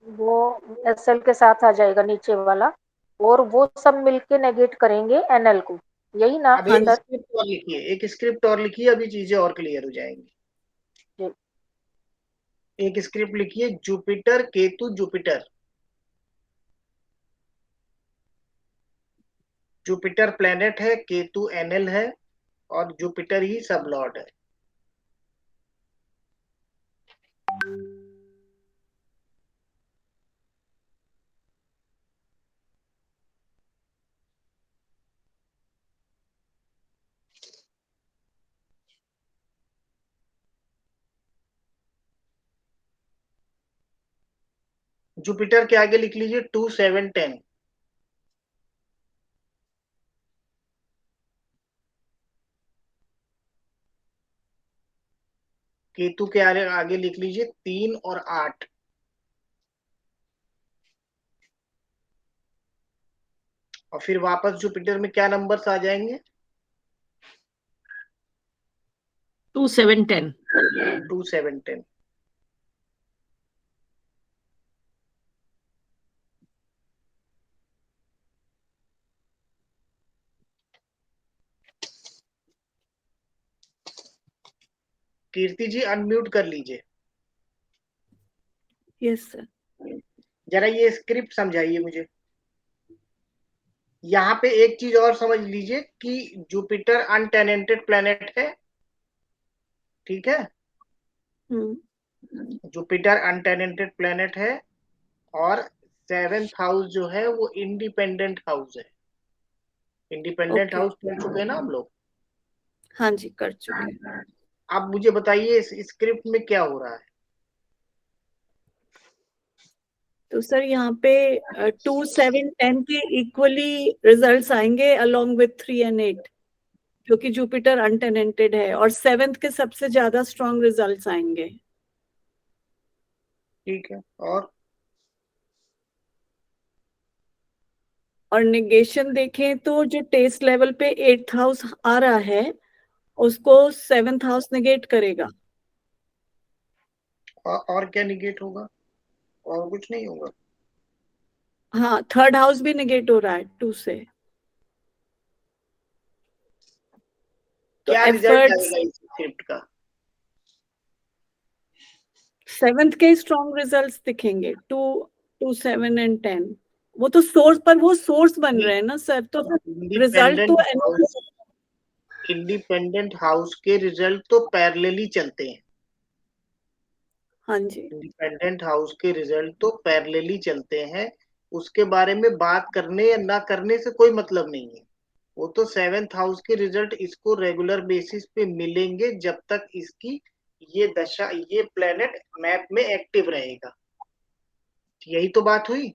वो एसएल के साथ आ जाएगा नीचे वाला, और वो सब मिलके नेगेट करेंगे एनएल को, यही ना अब एक सर? स्क्रिप्ट और लिखिए, एक स्क्रिप्ट और लिखिए, अभी चीजें और क्लियर हो जाएंगी। एक स्क्रिप्ट लिखिए, Jupiter Ketu Jupiter. Jupiter planet है, केतु एनएल है, और जुपिटर ही सब लॉर्ड है। जुपिटर के आगे लिख लीजिए 2, 7, 10। केतु के आगे लिख लीजिए 3 और 8। और फिर वापस जुपिटर में क्या नंबर्स आ जाएंगे? 2, 7, 10। 2, 7, 10। कीर्ति जी अनम्यूट कर लीजिए। Yes sir. जरा ये स्क्रिप्ट समझाइए मुझे। यहाँ पे एक चीज और समझ लीजिए कि जुपिटर अनटेनेंटेड प्लेनेट है, ठीक है। जुपिटर अनटेनेंटेड प्लेनेट है और 7th हाउस जो है वो इंडिपेंडेंट हाउस है। इंडिपेंडेंट हाउस पढ़ चुके हैं ना हम लोग? हाँ जी, कर चुके हैं। अब मुझे बताइए इस स्क्रिप्ट में क्या हो रहा है। तो सर यहाँ पे 2, 7, 10 के इक्वली रिजल्ट्स आएंगे अलोंग विथ 3 and 8, क्योंकि जुपिटर अनटेनेंटेड है, और 7th के सबसे ज्यादा स्ट्रॉन्ग रिजल्ट्स आएंगे। ठीक है। और नेगेशन देखें तो जो टेस्ट लेवल पे 8th हाउस आ रहा है उसको 7th हाउस नेगेट करेगा। और क्या निगेट होगा? और कुछ नहीं होगा? हाँ, 3rd हाउस भी नेगेट हो रहा है 2 से। तो क्या रिजल्ट आएगा इस स्क्रिप्ट का? 7th के स्ट्रॉन्ग रिजल्ट्स दिखेंगे 2, 2, 7 and 10। वो तो सोर्स पर, वो सोर्स बन रहे हैं ना सर, तो रिजल्ट तो इंडिपेंडेंट हाउस के रिजल्ट तो पैरेलली चलते हैं। हाँ जी, इंडिपेंडेंट हाउस के रिजल्ट तो पैरेलली चलते हैं। उसके बारे में बात करने या ना करने से कोई मतलब नहीं है। वो तो 7th हाउस के रिजल्ट इसको रेगुलर बेसिस पे मिलेंगे जब तक इसकी ये दशा, ये प्लेनेट मैप में एक्टिव रहेगा। यही तो बात हुई।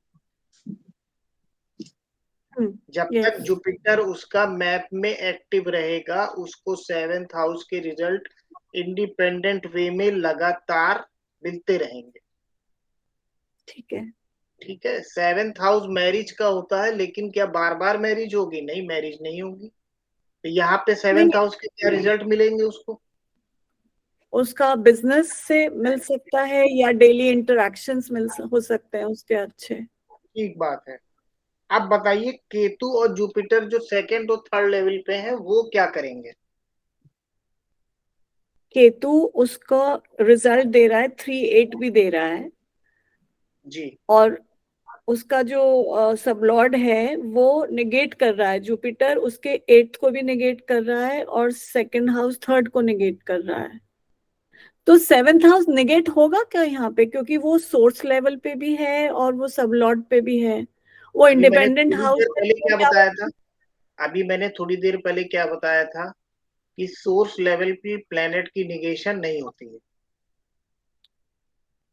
जब तक जुपिटर उसका मैप में एक्टिव रहेगा उसको 7th हाउस के रिजल्ट इंडिपेंडेंट वे में लगातार मिलते रहेंगे। ठीक है। ठीक है। 7th हाउस मैरिज का होता है, लेकिन क्या बार बार मैरिज होगी? नहीं, मैरिज नहीं होगी। तो यहाँ पे 7th हाउस के क्या रिजल्ट मिलेंगे उसको? उसका बिजनेस से मिल सकता है या डेली इंटरेक्शंस हो सकते हैं उसके अच्छे। ठीक बात है। अब बताइए केतु और जुपिटर जो 2nd और 3rd लेवल पे हैं वो क्या करेंगे? केतु उसका रिजल्ट दे रहा है 3, 8 भी दे रहा है जी। और उसका जो सबलॉर्ड है वो नेगेट कर रहा है। जुपिटर उसके 8th को भी नेगेट कर रहा है और 2nd हाउस 3rd को नेगेट कर रहा है। तो 7th हाउस नेगेट होगा क्या यहाँ पे, क्योंकि वो सोर्स लेवल पे भी है और वो सबलॉर्ड पे भी है। वो इंडिपेंडेंट हाउस पहले क्या बताया था? अभी मैंने थोड़ी देर पहले क्या बताया था कि सोर्स लेवल की प्लेनेट की निगेशन नहीं होती है।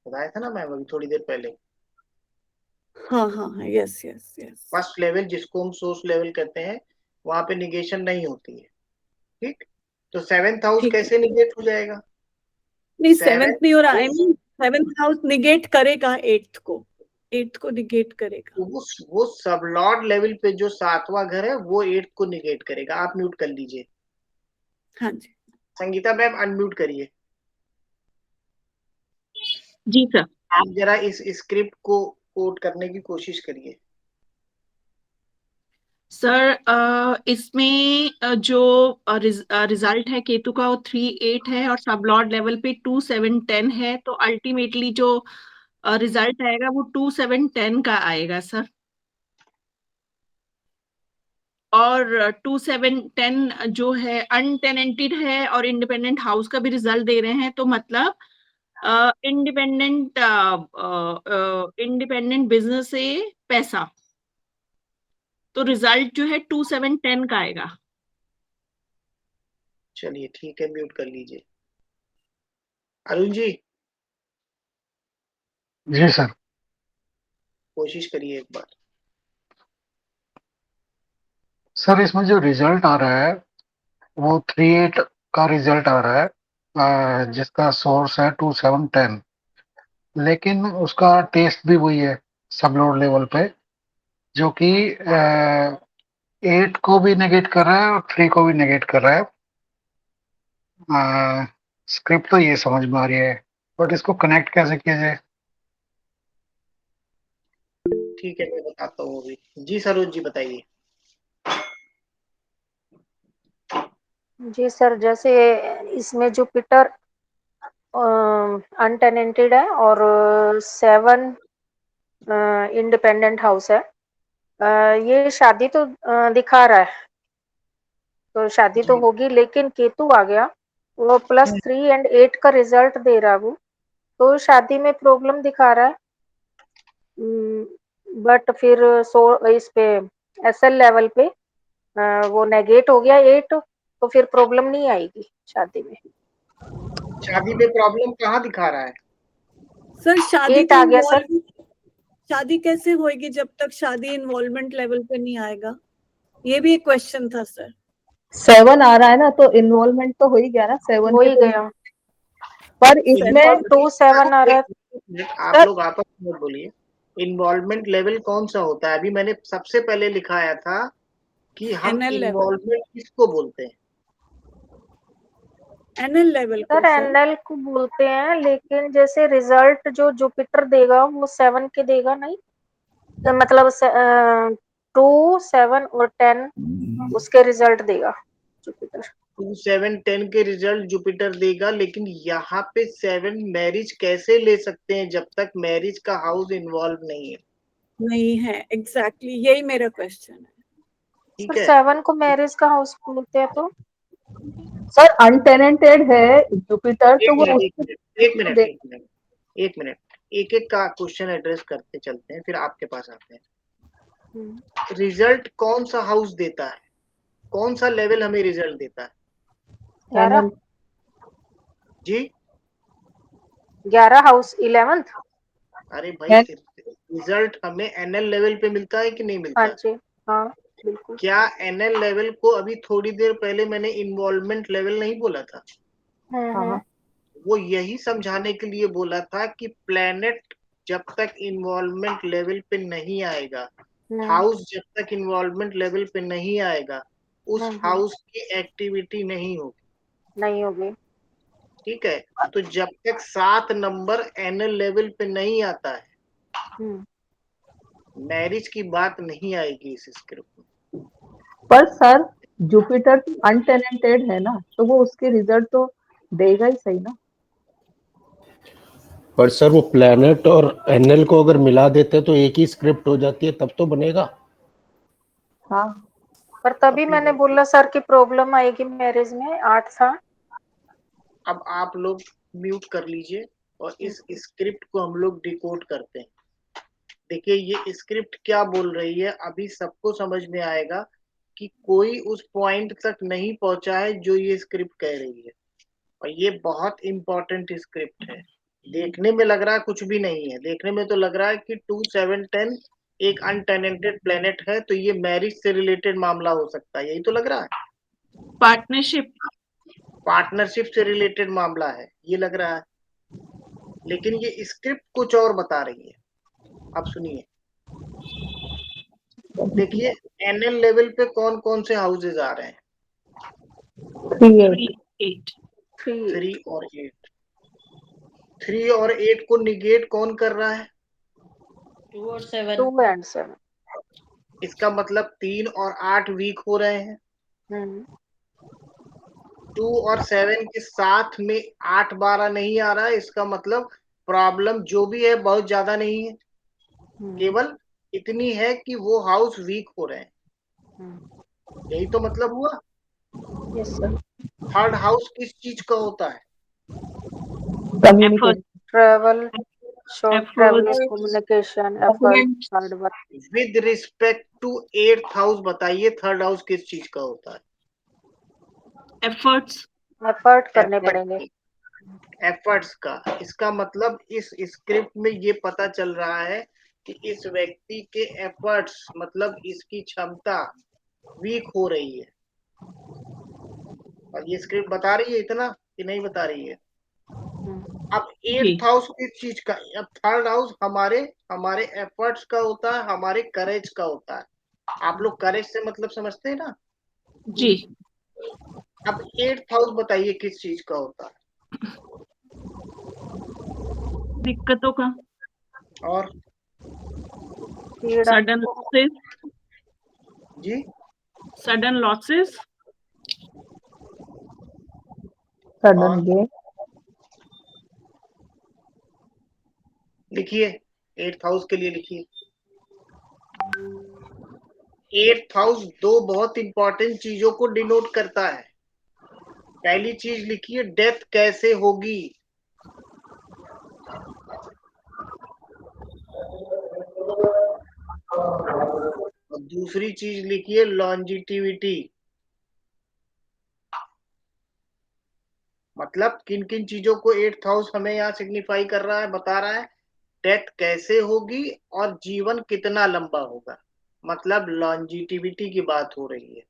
बताया था ना मैं अभी थोड़ी देर पहले। हाँ हाँ हाँ, yes yes yes. First level जिसको हम सोर्स लेवल कहते हैं वहां पे निगेशन नहीं होती है। ठीक। तो 7th हाउस कैसे निगेट हो जाएगा? नहीं, 7th नहीं हो रहा, I mean 7th house negate करेगा 8th को, 8th को निगेट करेगा। तो वो सबलॉर्ड लेवल पे जो 7वां घर है वो 8th को निगेट करेगा। आप म्यूट कर लीजिए। हाँ जी। संगीता मैम अनम्यूट करिए। जी सर। आप जरा इस स्क्रिप्ट को कोड करने की कोशिश करिए। सर इसमें जो रिजल्ट है केतु का वो 3, 8 है और सबलॉर्ड लेवल पे 2, 7, 10 है, तो अल्टीमेटली जो रिजल्ट आएगा वो 2, 7, 10 का आएगा सर। और 2, 7, 10 जो है अनटेनेंटेड है और इंडिपेंडेंट हाउस का भी रिजल्ट दे रहे हैं, तो मतलब इंडिपेंडेंट इंडिपेंडेंट बिजनेस से पैसा, तो रिजल्ट जो है 2, 7, 10 का आएगा। चलिए ठीक है, म्यूट कर लीजिए। अरुण जी। जी सर। कोशिश करिए एक बार। सर इसमें जो रिजल्ट आ रहा है वो 3, 8 का रिजल्ट आ रहा है, जिसका सोर्स है 2, 7, 10, लेकिन उसका टेस्ट भी वही है सबलोड लेवल पे, जो कि 8 को भी नेगेट कर रहा है और 3 को भी नेगेट कर रहा है। स्क्रिप्ट तो ये समझ में आ रही है, बट इसको कनेक्ट कैसे किया जाए? ठीक है, मैं बताता हूँ अभी। जी सरोज जी बताइए। जी सर, जैसे इसमें जुपिटर अनटेनेंटेड है और 7 इंडिपेंडेंट हाउस है। ये शादी तो दिखा रहा है, तो शादी तो होगी, लेकिन केतु आ गया, वो +3 और 8 का रिजल्ट दे रहा है वो, तो शादी में प्रॉब्लम दिखा रहा है। बट फिर इस पे SL लेवल पे वो नेगेट हो गया 8, तो फिर प्रॉब्लम नहीं आएगी शादी में। शादी में प्रॉब्लम कहाँ दिखा रहा है? सर शादी 8 तो आ गया सर। शादी कैसे होगी जब तक शादी इन्वॉल्वमेंट लेवल पे नहीं आएगा? ये भी एक क्वेश्चन था सर। 7 आ रहा है ना, तो इन्वॉल्वमेंट तो हो ही गया ना 7 हो के ही तो, गया, पर इसमें इसमें 2 7 आ रहा है। आप लोग आपस में बोलिए, इन्वॉल्वमेंट लेवल कौन सा होता है? अभी मैंने सबसे पहले लिखाया था कि हम NL लेवल, इन्वॉल्वमेंट किसको बोलते हैं? NL लेवल को सर सर। NL को बोलते हैं, लेकिन जैसे रिजल्ट जो जुपिटर देगा वो 7 के देगा नहीं, तो मतलब 2 7 और 10 उसके रिजल्ट देगा जुपिटर। 2 7 10 के रिजल्ट जुपिटर देगा, लेकिन यहाँ पे 7 मैरिज कैसे ले सकते हैं जब तक मैरिज का हाउस इन्वॉल्व नहीं है? नहीं है, एग्जैक्टली यही मेरा क्वेश्चन है। ठीक सर है, 7 को मैरिज का हाउस बोलते हैं, तो सर अनटेनेंटेड है जुपिटर, तो वो एक मिनट, एक एक का क्वेश्चन एड्रेस करते चलते हैं, फिर आपके पास आते हैं। रिजल्ट कौन सा हाउस देता है? कौन सा लेवल हमें रिजल्ट देता है? 11 जी 11 हाउस 11th। अरे भाई, रिजल्ट हमें NL लेवल पे मिलता है कि नहीं मिलता? हाँ जी, हाँ बिल्कुल। क्या NL लेवल को अभी थोड़ी देर पहले मैंने इन्वॉल्वमेंट लेवल नहीं बोला था? वो यही समझाने के लिए बोला था कि प्लैनेट जब तक इन्वॉल्वमेंट लेवल पे नहीं आएगा, हाउस जब तक इन्वॉल्वमेंट लेवल पे नहीं आएगा, उस हाउस की एक्टिविटी नहीं होगी। ठीक है, तो जब तक 7 नंबर NL लेवल पे नहीं आता है, मैरिज की बात नहीं आएगी इस स्क्रिप्ट में। पर सर जुपिटर अनटेनेंटेड है ना, तो वो उसके रिजल्ट तो देगा ही सही ना। पर सर वो प्लैनेट और NL को अगर मिला देते तो एक ही स्क्रिप्ट हो जाती है, तब तो बनेगा। हाँ, पर तभी मैंने बोला सर कि प्रॉब्लम आएगी मैरिज में, 8 था। अब आप लोग म्यूट कर लीजिए और इस स्क्रिप्ट को हम लोग डिकोड करते हैं। देखिए ये स्क्रिप्ट क्या बोल रही है, अभी सबको समझ में आएगा कि कोई उस पॉइंट तक नहीं पहुंचा है जो ये स्क्रिप्ट कह रही है, और ये बहुत इंपॉर्टेंट स्क्रिप्ट है। देखने में लग रहा है कुछ भी नहीं है, देखने में तो लग रहा है कि 2 7 10 एक अनटेनेंटेड प्लेनेट है, तो ये मैरिज से रिलेटेड मामला हो सकता है, यही तो लग रहा है। पार्टनरशिप से रिलेटेड मामला है ये लग रहा है, लेकिन ये स्क्रिप्ट कुछ और बता रही है। अब सुनिए, देखिए NL लेवल पे कौन कौन से हाउसेज आ रहे हैं? 3 और 8। 3 और 8 को निगेट कौन कर रहा है? 2 और 7। इसका मतलब 3 और 8 वीक हो रहे हैं। 2 और 7 के साथ में 8 12 नहीं आ रहा है, इसका मतलब प्रॉब्लम जो भी है बहुत ज्यादा नहीं है, केवल इतनी है कि वो हाउस वीक हो रहे हैं, यही तो मतलब हुआ। Yes sir. थर्ड हाउस किस चीज का होता है? Travel, short travel, communication, effort, hard work. With respect to 8th house बताइए थर्ड हाउस किस चीज का होता है? एफर्ट करने पड़ेंगे। एफर्ट्स का। इसका मतलब इस स्क्रिप्ट में ये पता चल रहा है कि इस व्यक्ति के एफर्ट्स मतलब इसकी क्षमता वीक हो रही है, और ये स्क्रिप्ट बता रही है इतना कि नहीं बता रही है। अब 8th हाउस किस चीज का? अब थर्ड हाउस हमारे एफर्ट्स का होता है, हमारे करेज का होता है। आप लोग करेज से मतलब समझते हैं ना जी। अब 8th हाउस बताइए किस चीज का होता है? दिक्कतों का और सडन लॉसेस। जी, सडन लॉसेस, सडन गेन, लिखिए 8th हाउस के लिए लिखिए। 8th हाउस दो बहुत इंपॉर्टेंट चीजों को डिनोट करता है। पहली चीज लिखिए डेथ कैसे होगी, और दूसरी चीज लिखिए लॉन्जिटिविटी। मतलब किन किन चीजों को 8th हाउस हमें यहाँ सिग्निफाई कर रहा है, बता रहा है। डेथ कैसे होगी और जीवन कितना लंबा होगा, मतलब लॉन्जिटिविटी की बात हो रही है।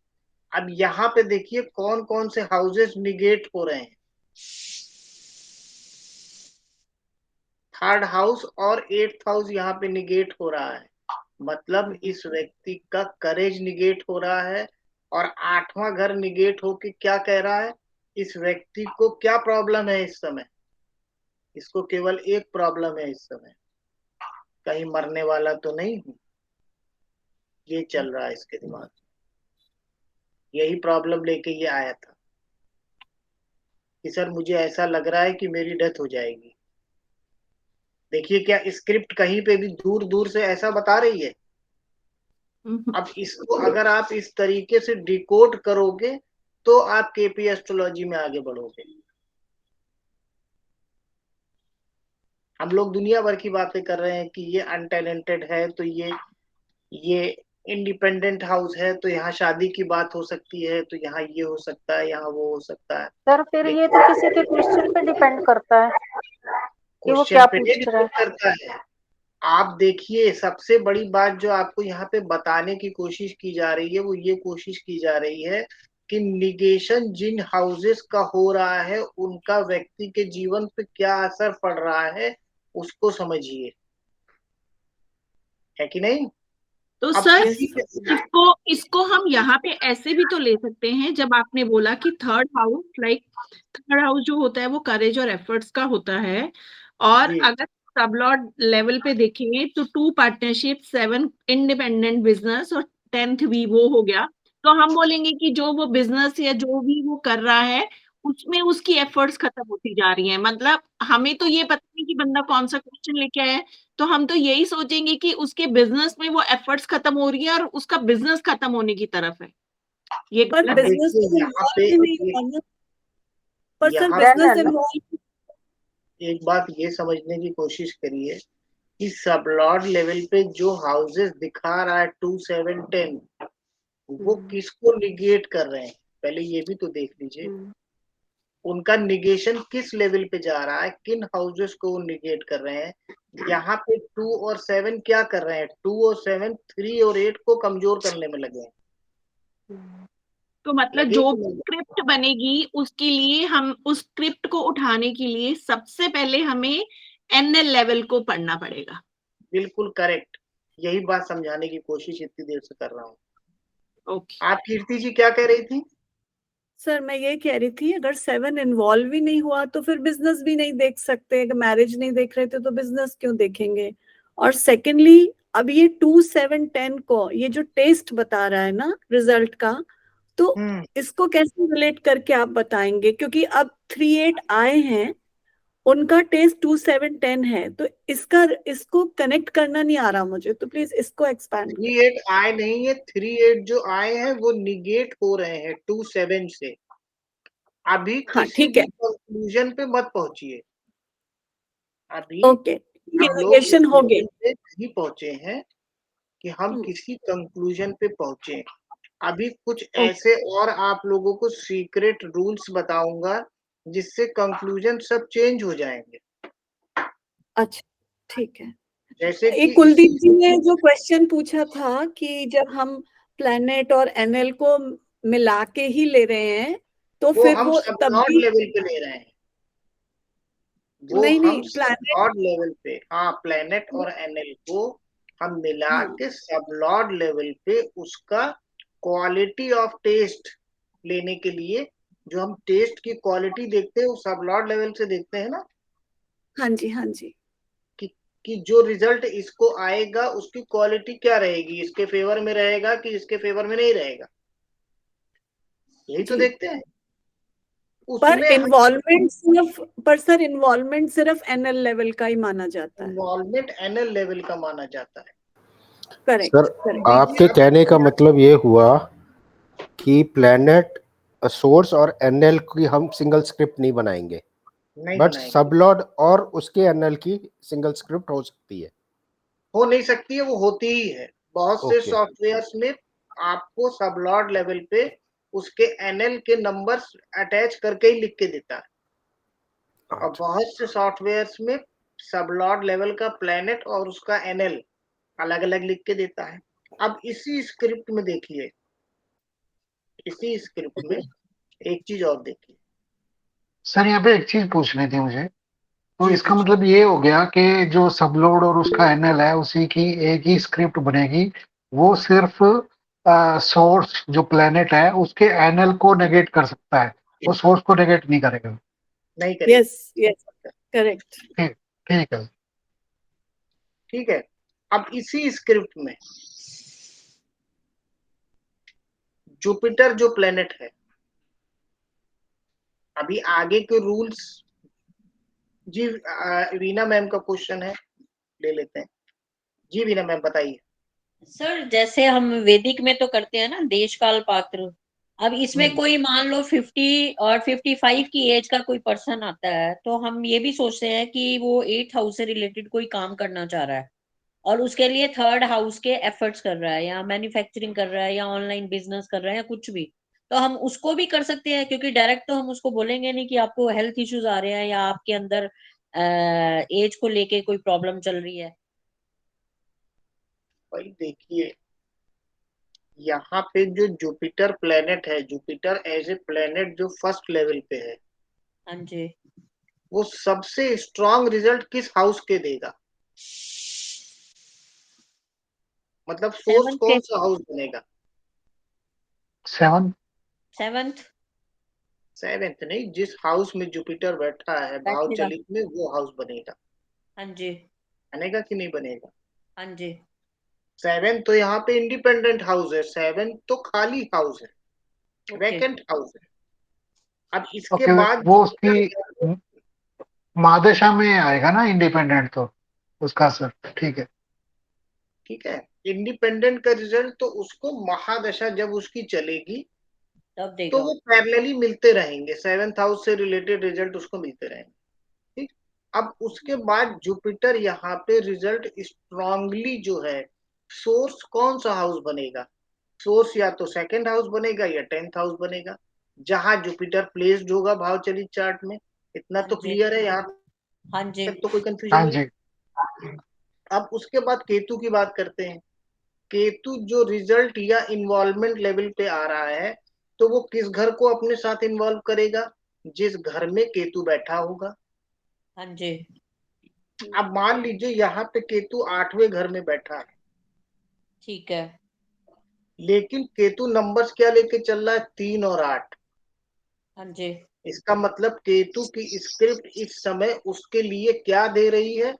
अब यहाँ पे देखिए कौन कौन से हाउसेस निगेट हो रहे हैं। 3rd हाउस और 8th हाउस यहाँ पे निगेट हो रहा है, मतलब इस व्यक्ति का करेज निगेट हो रहा है। और 8वां घर निगेट होके क्या कह रहा है, इस व्यक्ति को क्या प्रॉब्लम है इस समय। इसको केवल एक प्रॉब्लम है इस समय, कहीं मरने वाला तो नहीं हूं, ये चल रहा है इसके दिमाग में। यही प्रॉब्लम लेके ये आया था कि सर मुझे ऐसा लग रहा है कि मेरी डेथ हो जाएगी। देखिए क्या स्क्रिप्ट कहीं पे भी दूर दूर से ऐसा बता रही है। अब इसको अगर आप इस तरीके से डिकोड करोगे तो आप केपी एस्ट्रोलॉजी में आगे बढ़ोगे। हम लोग दुनिया भर की बातें कर रहे हैं कि ये अनटैलेंटेड है, तो ये इंडिपेंडेंट हाउस है, तो यहाँ शादी की बात हो सकती है, तो यहाँ ये हो सकता है, यहाँ वो हो सकता है। सर फिर ये तो किसी के क्वेश्चन पे डिपेंड करता है कि वो क्या क्वेश्चन पे पूछ रहा डिपेंड करता है। आप देखिए सबसे बड़ी बात जो आपको यहाँ पे बताने की कोशिश की जा रही है, वो ये कोशिश की जा रही है कि निगेशन जिन हाउसेस का हो रहा है उनका व्यक्ति के जीवन पे क्या असर पड़ रहा है, उसको समझिए, है कि नहीं। तो अब सर इसी इसको हम यहाँ पे ऐसे भी तो ले सकते हैं, जब आपने बोला कि 3rd हाउस थर्ड हाउस जो होता है वो करेज और एफर्ट्स का होता है, और जी अगर सबलॉर्ड लेवल पे देखेंगे तो 2 पार्टनरशिप, 7 इंडिपेंडेंट बिजनेस और 10th भी वो हो गया। तो हम बोलेंगे कि जो वो बिजनेस या जो भी वो कर रहा है उसमें उसकी एफर्ट्स खत्म होती जा रही हैं। मतलब हमें तो ये पता नहीं कि बंदा कौन सा क्वेश्चन लेके आया है, तो हम तो यही सोचेंगे कि उसके बिजनेस में वो एफर्ट्स खत्म हो रही है और उसका बिजनेस खत्म होने की तरफ है। ये पर गलत है। बिजनेस देखिए तो यहाँ इन्वॉल्व पे ही नहीं हुआ ना। पर सर यहाँ बिजनेस पे इन्वॉल्व। एक बात ये समझने की कोशिश करिए कि सबलॉर्ड लेवल पे जो हाउसेस दिखा रहा है 2, 7, 10, वो किसको निगेट कर रहे हैं, पहले ये भी तो देख लीजिए। उनका निगेशन किस लेवल पे जा रहा है, किन हाउसेस को वो निगेट कर रहे हैं। यहाँ पे 2 और 7 क्या कर रहे हैं, 2 और 7 3 और 8 को कमजोर करने में लगे हैं। तो मतलब लगे जो कि भी नहीं? स्क्रिप्ट बनेगी उसके लिए हम उस स्क्रिप्ट को उठाने के लिए सबसे पहले हमें एनएल लेवल को पढ़ना पड़ेगा। बिल्कुल करेक्ट, यही बात समझाने की कोशिश इतनी देर से कर रहा हूँ। ओके। आप कीर्ति जी क्या कह रही थी। सर मैं ये कह रही थी, अगर 7 इन्वॉल्व ही नहीं हुआ तो फिर बिजनेस भी नहीं देख सकते। अगर मैरिज नहीं देख रहे थे तो बिजनेस क्यों देखेंगे। और सेकेंडली अब ये 2, 7, 10 को ये जो टेस्ट बता रहा है ना रिजल्ट का, तो इसको कैसे रिलेट करके आप बताएंगे, क्योंकि अब 3, 8 आए हैं, उनका टेस्ट 2, 7, 10 है, तो इसको कनेक्ट करना नहीं आ रहा मुझे, तो प्लीज इसको एक्सपैंड 3, 8 आए नहीं है, 3, 8 जो आए हैं वो निगेट हो रहे हैं 2, 7 से। अभी हाँ किसी ठीक है, भी कंक्लूजन पे मत पहुंचिए, अभी ओके, ये हम लोग इस नेगेशन हो गई। लेवल पे नहीं पहुंचे हैं कि हम किसी कंक्लूजन पे पहुंचे। अभी कुछ ऐसे और आप लोगों को सीक्रेट रूल्स बताऊंगा जिससे कंक्लूजन सब चेंज हो जाएंगे। अच्छा ठीक है। जैसे कि एक कुलदीप जी ने जो क्वेश्चन पूछा था कि जब हम प्लैनेट और एनएल को मिला के ही ले रहे हैं तो वो फिर हम वो तब सबलॉर्ड भी लेवल पे ले रहे हैं, वो हम नहीं प्लैनेट। सबलॉर्ड लेवल पे, हाँ प्लेनेट और एनएल को हम मिला के सबलॉर्ड लेवल पे उसका क्वालिटी ऑफ टेस्ट लेने के लिए, जो हम टेस्ट की क्वालिटी देखते हैं वो सबलॉर्ड लेवल से देखते हैं ना, हाँ जी हाँ जी। कि जो रिजल्ट इसको आएगा उसकी क्वालिटी क्या रहेगी, इसके फेवर में रहेगा कि इसके फेवर में नहीं रहेगा, यही तो देखते हैं। पर उसमें इन्वॉल्वमेंट सिर्फ एनएल लेवल का ही माना जाता है। इन्वॉल्वमेंट एनएल लेवल का माना जाता है। Correct sir correct. आपके कहने का मतलब ये हुआ कि प्लैनेट, सोर्स और एनएल की हम सिंगल स्क्रिप्ट नहीं बनाएंगे, नहीं बट बनाएंगे, सबलॉर्ड और उसके एनएल की सिंगल स्क्रिप्ट हो सकती है। हो नहीं सकती है, वो होती ही है। बहुत से ओके, सॉफ्टवेयर्स में आपको सबलॉर्ड लेवल पे उसके एनएल के नंबर्स अटैच करके ही लिख के देता है, और बहुत से सॉफ्टवेयर्स में सबलॉर्ड लेवल का प्लैनेट और उसका एनएल अलग अलग लिख के देता है। अब इसी स्क्रिप्ट में देखिए, इसी स्क्रिप्ट में एक चीज और देखिए। सर यहाँ पे एक चीज पूछनी थी मुझे। तो जी इसका पूछिए। मतलब ये हो गया कि जो सबलोड और उसका एनएल है उसी की एक ही स्क्रिप्ट बनेगी, वो सिर्फ सोर्स जो प्लेनेट है उसके एनएल को नेगेट कर सकता है, वो सोर्स को नेगेट नहीं करेगा। नहीं करेगा। Yes yes correct. ठीक ठीक है। ठीक है। अब इसी स्क्रिप्ट में जुपिटर जो प्लेनेट है, अभी आगे के रूल्स, जी वीना मैम का क्वेश्चन है, ले लेते हैं। जी वीना मैम बताइए। सर जैसे हम वैदिक में तो करते हैं ना देश काल पात्र, अब इसमें कोई मान लो 50 और 55 की एज का कोई पर्सन आता है, तो हम ये भी सोचते हैं कि वो 8th हाउस से रिलेटेड कोई काम करना चाह रहा है और उसके लिए 3rd हाउस के एफर्ट्स कर रहा है, या मैन्युफैक्चरिंग कर रहा है, या ऑनलाइन बिजनेस कर रहा है, या कुछ भी, तो हम उसको भी कर सकते हैं, क्योंकि डायरेक्ट तो हम उसको बोलेंगे नहीं कि आपको हेल्थ इश्यूज आ रहे हैं या आपके अंदर एज को लेके कोई प्रॉब्लम चल रही है। भाई देखिए, यहाँ पे जो जुपिटर प्लेनेट है, जुपिटर एज ए प्लेनेट जो फर्स्ट लेवल पे है, हाँ जी, वो सबसे स्ट्रॉन्ग रिजल्ट किस हाउस के देगा? मतलब सोर्स 7th कौन सा हाउस बनेगा? 7th सेवेंथ नहीं, जिस हाउस में जुपिटर बैठा है भाव बैठेगा। चलित में, वो हाउस बनेगा। हाँ जी, बनेगा कि नहीं बनेगा? हाँ जी, सेवेंथ तो यहाँ पे इंडिपेंडेंट हाउस है, सेवेंथ तो खाली हाउस है, ओके वैकेंट हाउस है। अब इसके ओके, बाद वो उसकी महादशा में आएगा ना इंडिपेंडेंट, तो उसका सर ठीक है। ठीक है, इंडिपेंडेंट का रिजल्ट तो उसको महादशा जब उसकी चलेगी तब तो देगा। वो पैरेलली मिलते रहेंगे, सेवेंथ हाउस से रिलेटेड रिजल्ट उसको मिलते रहेंगे। ठीक। अब उसके बाद जुपिटर यहाँ पे रिजल्ट स्ट्रांगली जो है, सोर्स कौन सा हाउस बनेगा? सोर्स या तो सेकंड हाउस बनेगा या 10th हाउस बनेगा, जहां जुपिटर प्लेस्ड होगा भाव चलित चार्ट में। इतना हाँ तो जी, क्लियर है, यहाँ हाँ जी, तक तो कोई कंफ्यूजन हाँ नहीं। जी। अब उसके बाद केतु की बात करते हैं। केतु जो रिजल्ट या इन्वॉल्वमेंट लेवल पे आ रहा है, तो वो किस घर को अपने साथ इन्वॉल्व करेगा? जिस घर में केतु बैठा होगा। हाँ जी, अब मान लीजिए यहाँ पे केतु 8वें घर में बैठा है, ठीक है। लेकिन केतु नंबर्स क्या लेके चल रहा है? 3 और 8। हाँ जी, इसका मतलब केतु की स्क्रिप्ट इस समय उसके लिए क्या दे रही है?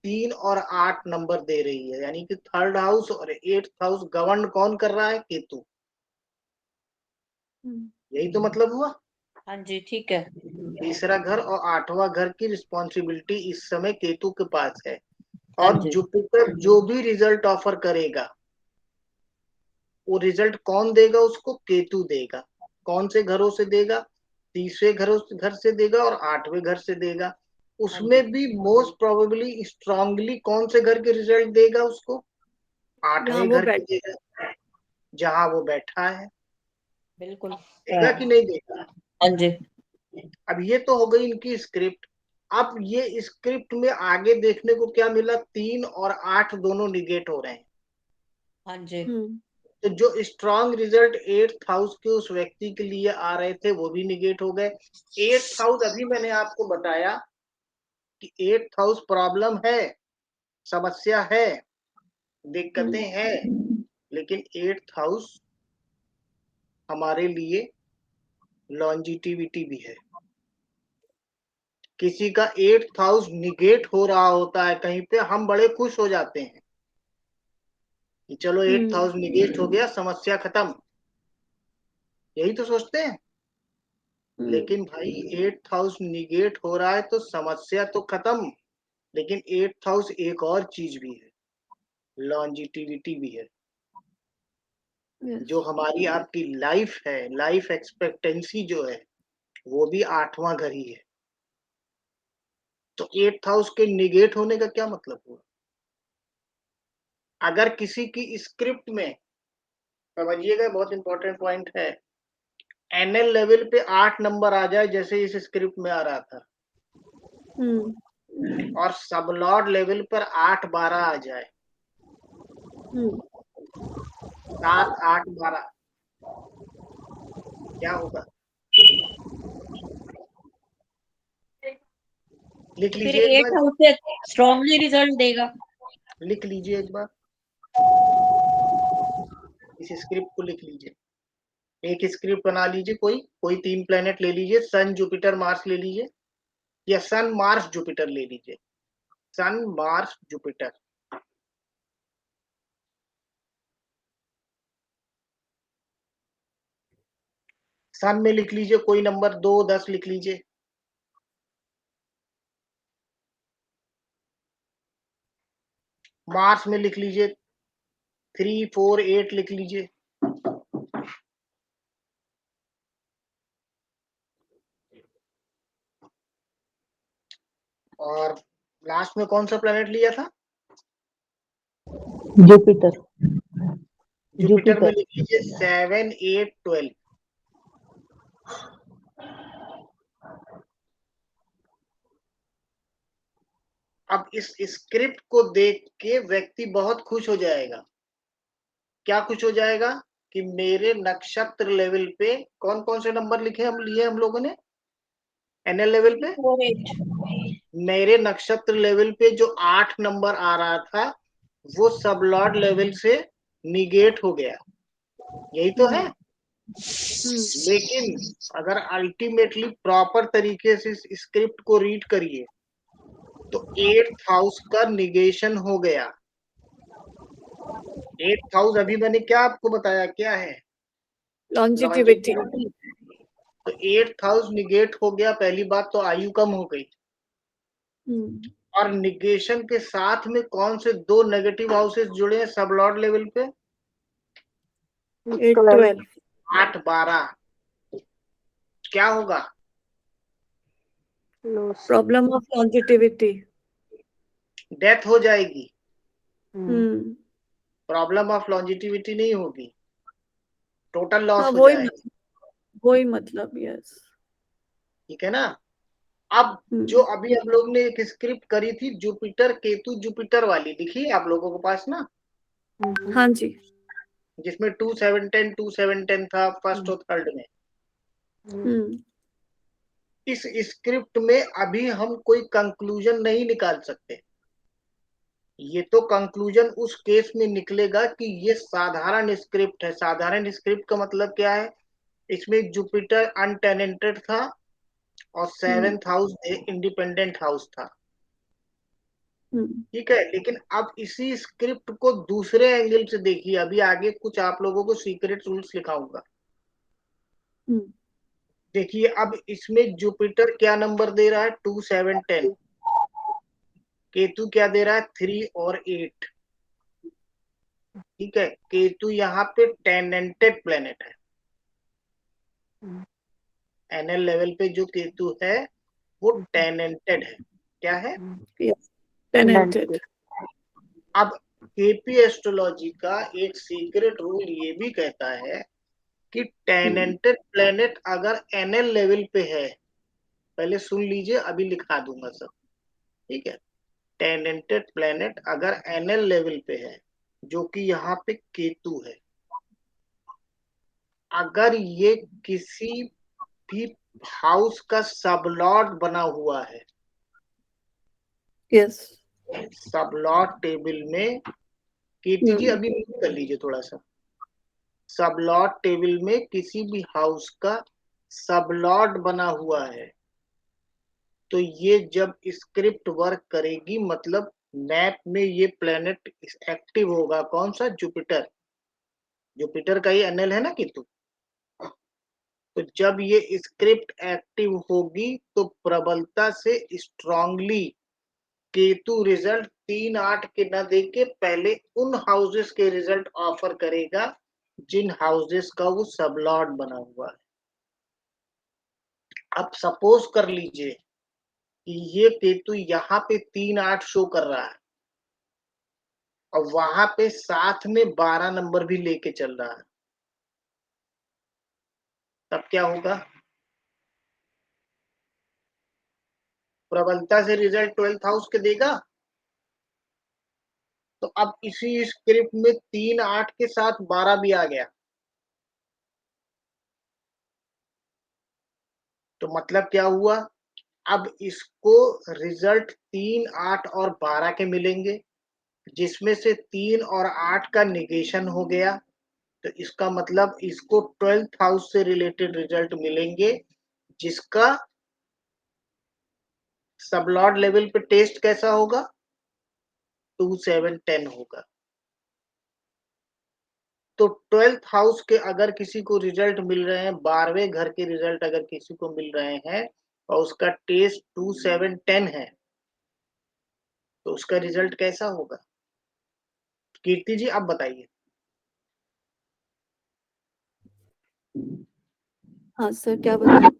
3 और 8 नंबर दे रही है, यानी कि 3rd हाउस और 8th हाउस गवर्न कौन कर रहा है? केतु। यही तो मतलब हुआ। हाँ जी, ठीक है। तीसरा घर और 8वां घर की रिस्पॉन्सिबिलिटी इस समय केतु के पास है, हाँ और जी, जुपिटर जो भी रिजल्ट ऑफर करेगा, वो रिजल्ट कौन देगा उसको? केतु देगा। कौन से घरों से देगा? तीसरे घर से देगा और 8वें घर से देगा। हाँ जी, उसमें भी मोस्ट प्रोबेबली स्ट्रांगली कौन से घर के रिजल्ट देगा उसको? जहाँ 8वें वो घर के बैठ देगा, जहां वो बैठा है। बिल्कुल। देगा कि नहीं देगा? हाँ जी, अब ये तो हो गई इनकी स्क्रिप्ट। अब ये स्क्रिप्ट में आगे देखने को क्या मिला? 3 और 8 दोनों निगेट हो रहे हैं। हाँ जी, तो जो स्ट्रॉन्ग रिजल्ट 8th हाउस के उस व्यक्ति के लिए आ रहे थे, वो भी निगेट हो गए। 8th हाउस, अभी मैंने आपको बताया कि 8th हाउस प्रॉब्लम है, समस्या है, दिक्कतें हैं, लेकिन 8th हाउस हमारे लिए लॉन्जिटिविटी भी है। किसी का 8th हाउस निगेट हो रहा होता है कहीं पे, हम बड़े खुश हो जाते हैं कि चलो 8th हाउस निगेट हो गया, समस्या खत्म। यही तो सोचते हैं। लेकिन भाई 8th हाउस निगेट हो रहा है तो समस्या तो खत्म, लेकिन 8th हाउस एक और चीज भी है, लॉन्जिटिविटी भी है। जो हमारी आपकी लाइफ है, लाइफ एक्सपेक्टेंसी जो है, वो भी 8वां घर ही है। तो 8th हाउस के निगेट होने का क्या मतलब हुआ? अगर किसी की स्क्रिप्ट में, समझिएगा बहुत इंपॉर्टेंट पॉइंट है, एनएल लेवल पे 8 नंबर आ जाए जैसे इस स्क्रिप्ट में आ रहा था, और सबलॉर्ड लेवल पर 8-12 आ जाए, 7-8-12, क्या होगा? लिख फिर लीजिए एक 8 बार, हाउस से स्ट्रांगली रिजल्ट देगा। लिख लीजिए एक बार, इस स्क्रिप्ट को लिख लीजिए। एक स्क्रिप्ट बना लीजिए, कोई 3 प्लेनेट ले लीजिए, सन जुपिटर मार्स ले लीजिए, या सन मार्स जुपिटर ले लीजिए, सन मार्स जुपिटर। सन में लिख लीजिए कोई नंबर 2-10 लिख लीजिए, मार्स में लिख लीजिए 3-4-8 लिख लीजिए, और लास्ट में कौन सा प्लेनेट लिया था? जुपिटर। जुपिटर में लिख लीजिए 7-8-12। अब इस स्क्रिप्ट को देख के व्यक्ति बहुत खुश हो जाएगा। क्या खुश हो जाएगा? कि मेरे नक्षत्र लेवल पे कौन कौन से नंबर लिखे हम लोगों ने एनएल लेवल पे? 4-8। मेरे नक्षत्र लेवल पे जो 8 नंबर आ रहा था वो सबलॉर्ड लेवल से निगेट हो गया, यही तो है। लेकिन अगर अल्टीमेटली प्रॉपर तरीके से इस स्क्रिप्ट को रीड करिए तो 8th हाउस का निगेशन हो गया। 8th हाउस अभी मैंने क्या आपको बताया, क्या है? लॉन्जिटिविटी। तो 8th हाउस निगेट हो गया, पहली बात तो आयु कम हो गई, और निगेशन के साथ में कौन से 2 नेगेटिव हाउसेस जुड़े हैं सबलॉर्ड लेवल पे? 8-12। 8-12। क्या होगा? Problem of longevity. डेथ हो जाएगी। प्रॉब्लम ऑफ लॉन्जिटिविटी नहीं होगी, टोटल लॉस हो जाएगा। वही मतलब, यस। ठीक है ना? अब जो अभी हम लोग ने एक स्क्रिप्ट करी थी जुपिटर केतु जुपिटर वाली, लिखी है आप लोगों के पास ना? हाँ जी। जिसमें 2-7-10 था फर्स्ट और थर्ड में। इस स्क्रिप्ट में अभी हम कोई कंक्लूजन नहीं निकाल सकते। ये तो कंक्लूजन उस केस में निकलेगा कि ये साधारण स्क्रिप्ट है। साधारण स्क्रिप्ट का मतलब क्या है? इसमें जुपिटर अनटेनेंटेड था और 7th हाउस इंडिपेंडेंट हाउस था, ठीक है। लेकिन अब इसी स्क्रिप्ट को दूसरे एंगल से देखिए, अभी आगे कुछ आप लोगों को सीक्रेट रूल्स लिखाऊंगा। देखिए अब इसमें जुपिटर क्या नंबर दे रहा है? 2-7-10। केतु क्या दे रहा है? 3 और 8। ठीक है, केतु यहाँ पे टेनेंटेड प्लेनेट है। एनएल लेवल पे जो केतु है वो टेनेंटेड है। क्या है? टेनेंटेड। अब केपी एस्ट्रोलॉजी का एक सीक्रेट रूल ये भी कहता है कि टेनेंटेड प्लेनेट अगर एनएल लेवल पे है, पहले सुन लीजिए अभी लिखा दूंगा सब, ठीक है। टेनेंटेड प्लेनेट अगर एनएल लेवल पे है, जो कि यहाँ पे केतु है, अगर ये किसी भी हाउस का सबलॉर्ड बना हुआ है, यस, सबलॉर्ड टेबल में, कीर्ति जी अभी म्यूट कर लीजिए थोड़ा सा। सबलॉर्ड टेबल में किसी भी हाउस का सबलॉर्ड बना हुआ है, तो ये जब स्क्रिप्ट वर्क करेगी, मतलब मैप में ये प्लेनेट एक्टिव होगा। कौन सा? जुपिटर। जुपिटर का ही एनएल है ना केतु। तो जब ये स्क्रिप्ट एक्टिव होगी तो प्रबलता से स्ट्रांगली केतु रिजल्ट 3-8 के न देके पहले उन हाउसेस के रिजल्ट ऑफर करेगा जिन हाउसेस का वो सबलॉट बना हुआ है। अब सपोज कर लीजिए कि ये केतु यहाँ पे 3-8 शो कर रहा है और वहां पे साथ में 12 नंबर भी लेके चल रहा है, तब क्या होगा? प्रबलता से रिजल्ट 12th हाउस के देगा। तो अब इसी स्क्रिप्ट में 3-8 के साथ 12 भी आ गया, तो मतलब क्या हुआ? अब इसको रिजल्ट 3-8 और 12 के मिलेंगे, जिसमें से 3 और 8 का निगेशन हो गया। तो इसका मतलब इसको 12th हाउस से रिलेटेड रिजल्ट मिलेंगे, जिसका सबलॉट लेवल पे टेस्ट कैसा होगा? 2, 7, 10 होगा। तो 12th हाउस के अगर किसी को रिजल्ट मिल रहे हैं, 12वें घर के रिजल्ट अगर किसी को मिल रहे हैं और उसका टेस्ट 2, 7, 10 है, तो उसका रिजल्ट कैसा होगा? कीर्ति जी आप बताइए। हाँ सर, क्या बताएं?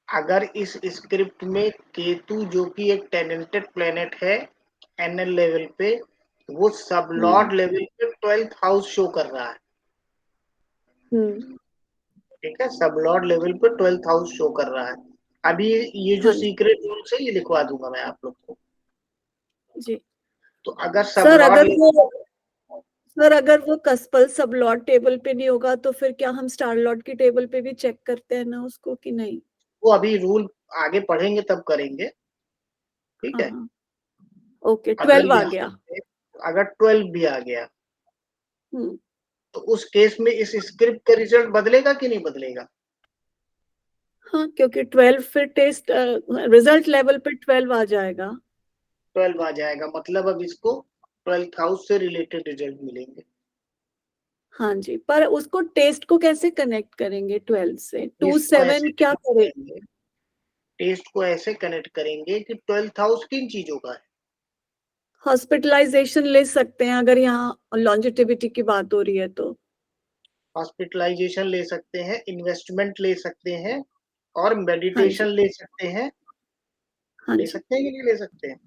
अगर इस स्क्रिप्ट में केतु जो कि एक टेनेंटेड प्लेनेट है एनएल लेवल पे, वो सबलॉर्ड लेवल पे 12th हाउस शो कर रहा है। ठीक है, सबलॉर्ड लेवल पे 12th हाउस शो कर रहा है। अभी ये जो सीक्रेट रूल्स है ये लिखवा दूंगा मैं आप लोग को। जी। तो अगर सर सबलॉर्ड अगर वो कस्पल सबलॉट टेबल पे नहीं होगा तो फिर क्या हम स्टार लॉट की टेबल पे भी चेक करते हैं ना उसको कि नहीं? वो अभी रूल आगे पढ़ेंगे तब करेंगे। ठीक है, ओके, 12 आ गया। अगर 12 भी आ गया हम्म, तो उस केस में इस स्क्रिप्ट का रिजल्ट बदलेगा कि नहीं बदलेगा? हाँ, क्योंकि 12 फिर टेस्ट रिजल्ट लेवल पे 12 आ जाएगा। 12 आ जाएगा, मतलब अब इसको 12th हाउस से रिलेटेड रिजल्ट मिलेंगे। हाँ जी, पर उसको टेस्ट को कैसे कनेक्ट करेंगे 12 से? 2, 7 क्या करेंगे? टेस्ट को ऐसे कनेक्ट करेंगे कि 12th हाउस किन चीजों का है? हॉस्पिटलाइजेशन ले सकते हैं अगर यहाँ लॉन्जेटिविटी की बात हो रही है तो। हॉस्पिटलाइजेशन ले सकते हैं, इन्वेस्टमेंट ले सकते हैं और मेडिटेशन ले सकते हैं। ले सकते हैं कि नहीं ले सकते हैं?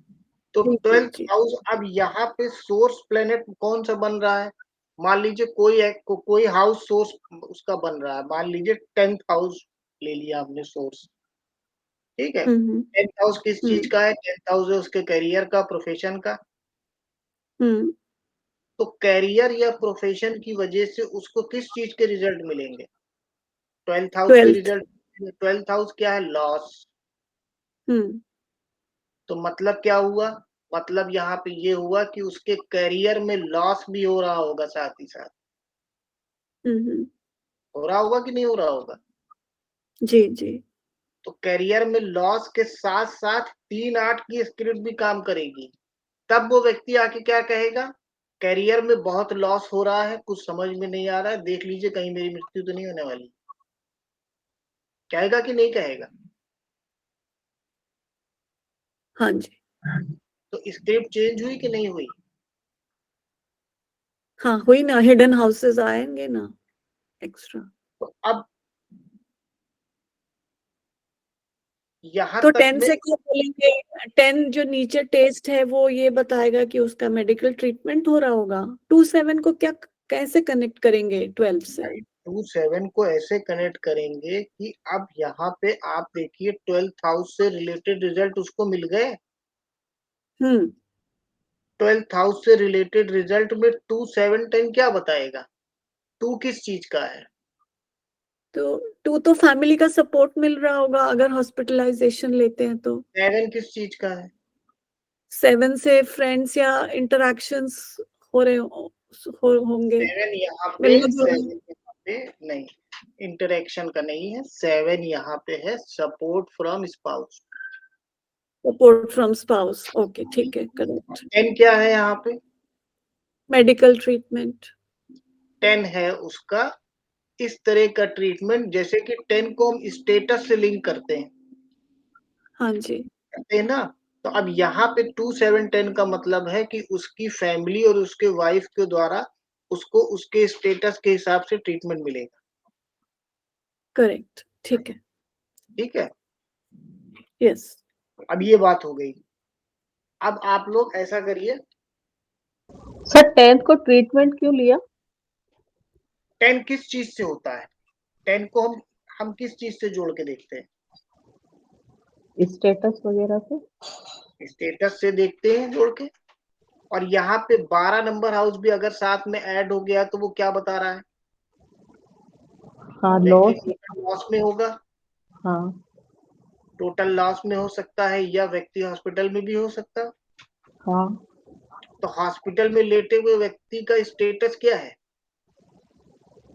तो 12th हाउस अब यहाँ पे सोर्स प्लेनेट कौन सा बन रहा है? मान लीजिए कोई हाउस सोर्स उसका बन रहा है, मान लीजिए 10th हाउस ले लिया हमने सोर्स। ठीक है, 10th हाउस किस चीज का है? 10th हाउस है उसके करियर का, प्रोफेशन का। तो करियर या प्रोफेशन की वजह से उसको किस चीज के रिजल्ट मिलेंगे? 12th हाउस के रिजल्ट। 12th हाउस क्या है? लॉस। तो मतलब क्या हुआ? मतलब यहाँ पे ये हुआ कि उसके करियर में लॉस भी हो रहा होगा, साथ ही साथ हो रहा होगा कि नहीं हो रहा होगा? जी जी। तो करियर में लॉस के साथ साथ 3-8 की स्क्रिप्ट भी काम करेगी। तब वो व्यक्ति आके क्या कहेगा? करियर में बहुत लॉस हो रहा है, कुछ समझ में नहीं आ रहा है, देख लीजिए कहीं मेरी मृत्यु तो नहीं होने वाली। कहेगा कि नहीं कहेगा? हाँ जी। तो स्क्रिप्ट चेंज हुई कि नहीं हुई? हाँ हुई ना, हिडन हाउसेस आएंगे ना एक्स्ट्रा। तो अब यहाँ तो तक 10 से क्या बोलेंगे? 10 जो नीचे टेस्ट है वो ये बताएगा कि उसका मेडिकल ट्रीटमेंट हो रहा होगा। 2-7 को क्या कैसे कनेक्ट करेंगे 12 से? 2-7 को ऐसे कनेक्ट करेंगे कि अब यहाँ पे आप देखिए 12th हाउस से रिलेटेड रिजल्ट उसको मिल गए। 12th हाउस से रिलेटेड रिजल्ट में 2, 7, 10 क्या बताएगा? 2 किस चीज का है? तो 2 तो फैमिली का सपोर्ट मिल रहा होगा अगर हॉस्पिटलाइजेशन लेते हैं तो। 7 किस चीज का है? 7 से फ्रेंड्स या इंटरेक्शंस हो रहे होंगे। 7 यहाँ पे नहीं, इंटरेक्शन का नहीं है। 7 यहाँ पे है support from spouse. Support from spouse, okay ठीक है, करेक्ट। 10 क्या है यहाँ पे? Medical treatment. 10 है उसका इस तरह का ट्रीटमेंट, जैसे कि 10 को हम स्टेटस से लिंक करते हैं, हाँ जी, करते हैं ना। तो अब यहाँ पे 2710 का मतलब है कि उसकी फैमिली और उसके वाइफ के द्वारा उसको उसके स्टेटस के हिसाब से ट्रीटमेंट मिलेगा। करेक्ट, ठीक है, ठीक है, यस। अब ये बात हो गई। अब आप लोग ऐसा करिए, सर 10th को ट्रीटमेंट क्यों लिया? 10 किस चीज से होता है? 10 को हम किस चीज से जोड़ के देखते हैं? स्टेटस वगैरह से? स्टेटस से देखते हैं जोड़ के। और यहाँ पे 12 नंबर हाउस भी अगर साथ में ऐड हो गया तो वो क्या बता रहा है? हाँ, व्यक्ति लॉस। टोटल लॉस में होगा, हाँ, टोटल लॉस में हो सकता है, या व्यक्ति हॉस्पिटल में भी हो सकता है। हाँ, तो हॉस्पिटल में लेटे हुए व्यक्ति का स्टेटस क्या है?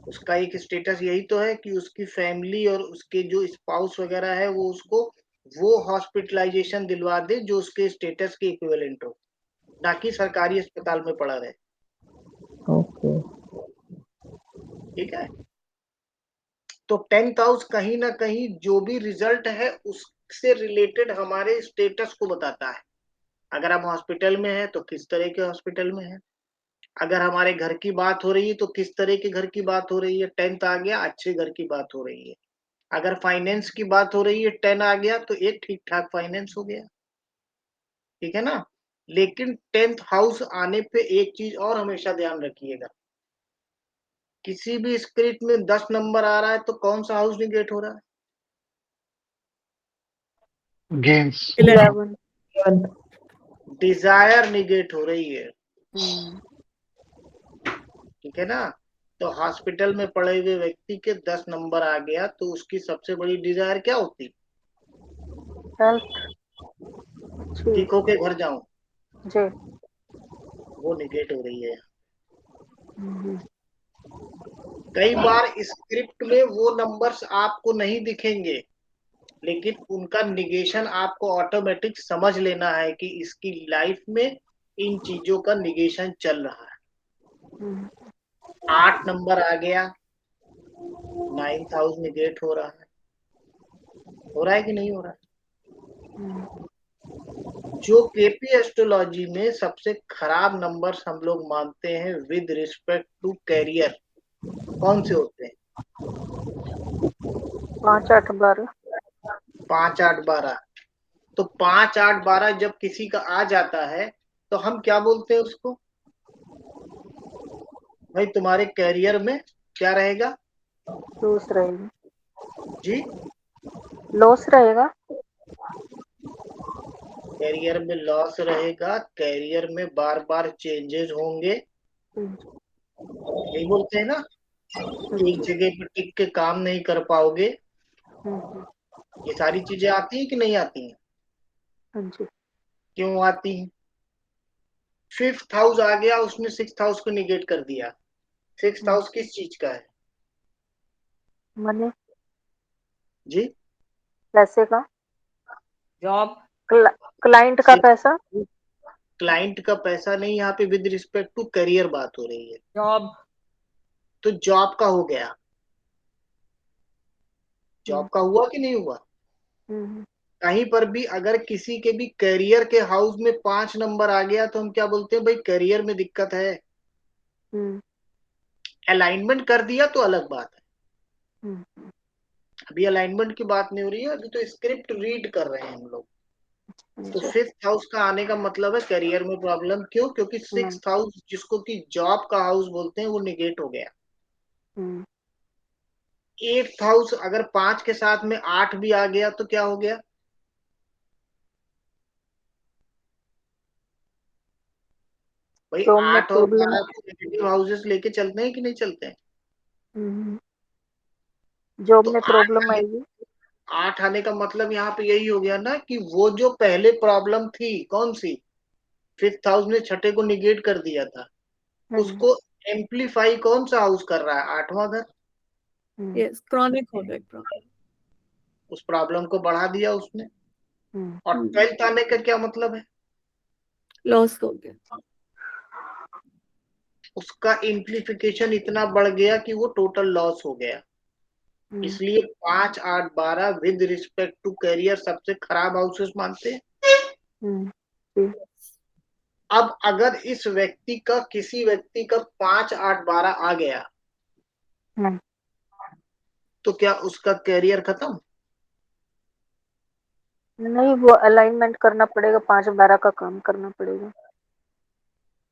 उसका एक स्टेटस यही तो है कि उसकी फैमिली और उसके जो स्पाउस वगैरह है वो उसको वो हॉस्पिटलाइजेशन दिलवा दे जो उसके स्टेटस के इक्विवेलेंट हो, ना कि सरकारी अस्पताल में पड़ा रहे। ओके। ठीक है, तो 10th हाउस कहीं ना कहीं जो भी रिजल्ट है उससे रिलेटेड हमारे स्टेटस को बताता है। अगर हम हॉस्पिटल में हैं तो किस तरह के हॉस्पिटल में हैं, अगर हमारे घर की बात हो रही है तो किस तरह के घर की बात हो रही है। 10th आ गया, अच्छे घर की बात हो रही है। अगर फाइनेंस की बात हो रही है, 10 आ गया तो एक ठीक ठाक फाइनेंस हो गया। ठीक है ना। लेकिन 10th हाउस आने पे एक चीज और हमेशा ध्यान रखिएगा, किसी भी स्क्रिप्ट में 10 नंबर आ रहा है तो कौन सा हाउस निगेट हो रहा है? गेम्स। 11। डिजायर निगेट हो रही है। हम्म, ठीक है ना। तो हॉस्पिटल में पड़े हुए व्यक्ति के 10 नंबर आ गया तो उसकी सबसे बड़ी डिजायर क्या होती? हेल्थ अच्छी। ठीक होके घर जाऊं, जी। वो निगेट हो रही है। हम्म, कई बार स्क्रिप्ट में वो नंबर्स आपको नहीं दिखेंगे, लेकिन उनका निगेशन आपको ऑटोमेटिक समझ लेना है कि इसकी लाइफ में इन चीजों का निगेशन चल रहा है। हम्म, 8 नंबर आ गया, 9th हाउस निगेट हो रहा है। हो रहा है कि नहीं हो रहा है? हम्म, जो केपी एस्ट्रोलॉजी में सबसे खराब नंबर्स हम लोग मानते हैं विद रिस्पेक्ट टू कैरियर, कौन से होते हैं? 5, 8, 12। 5, 8, 12। तो 5, 8, 12 जब किसी का आ जाता है तो हम क्या बोलते हैं उसको? भाई तुम्हारे कैरियर में क्या रहेगा? लॉस रहेगा। जी, लॉस रहेगा। कैरियर में लॉस रहेगा, कैरियर में बार बार चेंजेस होंगे। हम्म, यही बोलते हैं ना, एक जी। जगह पर टिक के काम नहीं कर पाओगे। हम्म, ये सारी चीजें आती हैं कि नहीं आती हैं? हाँ जी। क्यों आती हैं? 5th हाउस आ गया, उसने 6th हाउस को निगेट कर दिया। 6th हाउस किस चीज का है? मनी, जी, पैसे का। जॉब। क्लाइंट का पैसा। क्लाइंट का पैसा नहीं, यहाँ पे विद रिस्पेक्ट टू करियर बात हो रही है। जॉब। तो जॉब का हो गया, हम्म, जॉब का हुआ कि नहीं हुआ? हम्म, कहीं पर भी अगर किसी के भी करियर के हाउस में 5 नंबर आ गया तो हम क्या बोलते हैं? भाई करियर में दिक्कत है। हम्म, अलाइनमेंट कर दिया तो अलग बात है, हम्म, अभी अलाइनमेंट की बात नहीं हो रही है, अभी तो स्क्रिप्ट रीड कर रहे हैं हम लोग। तो जी। 5th हाउस का आने का मतलब है करियर में प्रॉब्लम। क्यों? क्योंकि 6th हाउस जिसको कि जॉब का हाउस बोलते हैं वो निगेट हो गया। हम्म, 8th हाउस अगर 5 के साथ में 8 भी आ गया तो क्या हो गया? भाई जॉब में 8 और प्रॉब्लम। 12 को नेगेटिव हाउसेस लेके चलते हैं कि नहीं चलते हैं? जॉब तो में 8 प्रॉब्लम आने आएगी। 8 आने का मतलब यहाँ पे यही हो गया ना कि वो जो पहले प्रॉब्लम थी कौन सी, 5th हाउस ने छठे को निगेट कर दिया था, उसको एम्पलीफाई कौन सा हाउस कर रहा है? 8वां घर। यस, क्रॉनिक हो गया प्रॉब्लम। उस प्रॉब्लम को बढ़ा दिया उसने। और 12th आने का क्या मतलब है? लॉस हो गया। उसका इम्प्लीफिकेशन इतना बढ़ गया कि वो टोटल लॉस हो गया। इसलिए 5, 8, 12 विद रिस्पेक्ट टू कैरियर सबसे खराब हाउसेस मानते हैं। अब अगर इस व्यक्ति का किसी व्यक्ति का 5, 8, 12 आ गया तो क्या उसका कैरियर खत्म? नहीं, वो अलाइनमेंट करना पड़ेगा, 5-12 का काम करना पड़ेगा।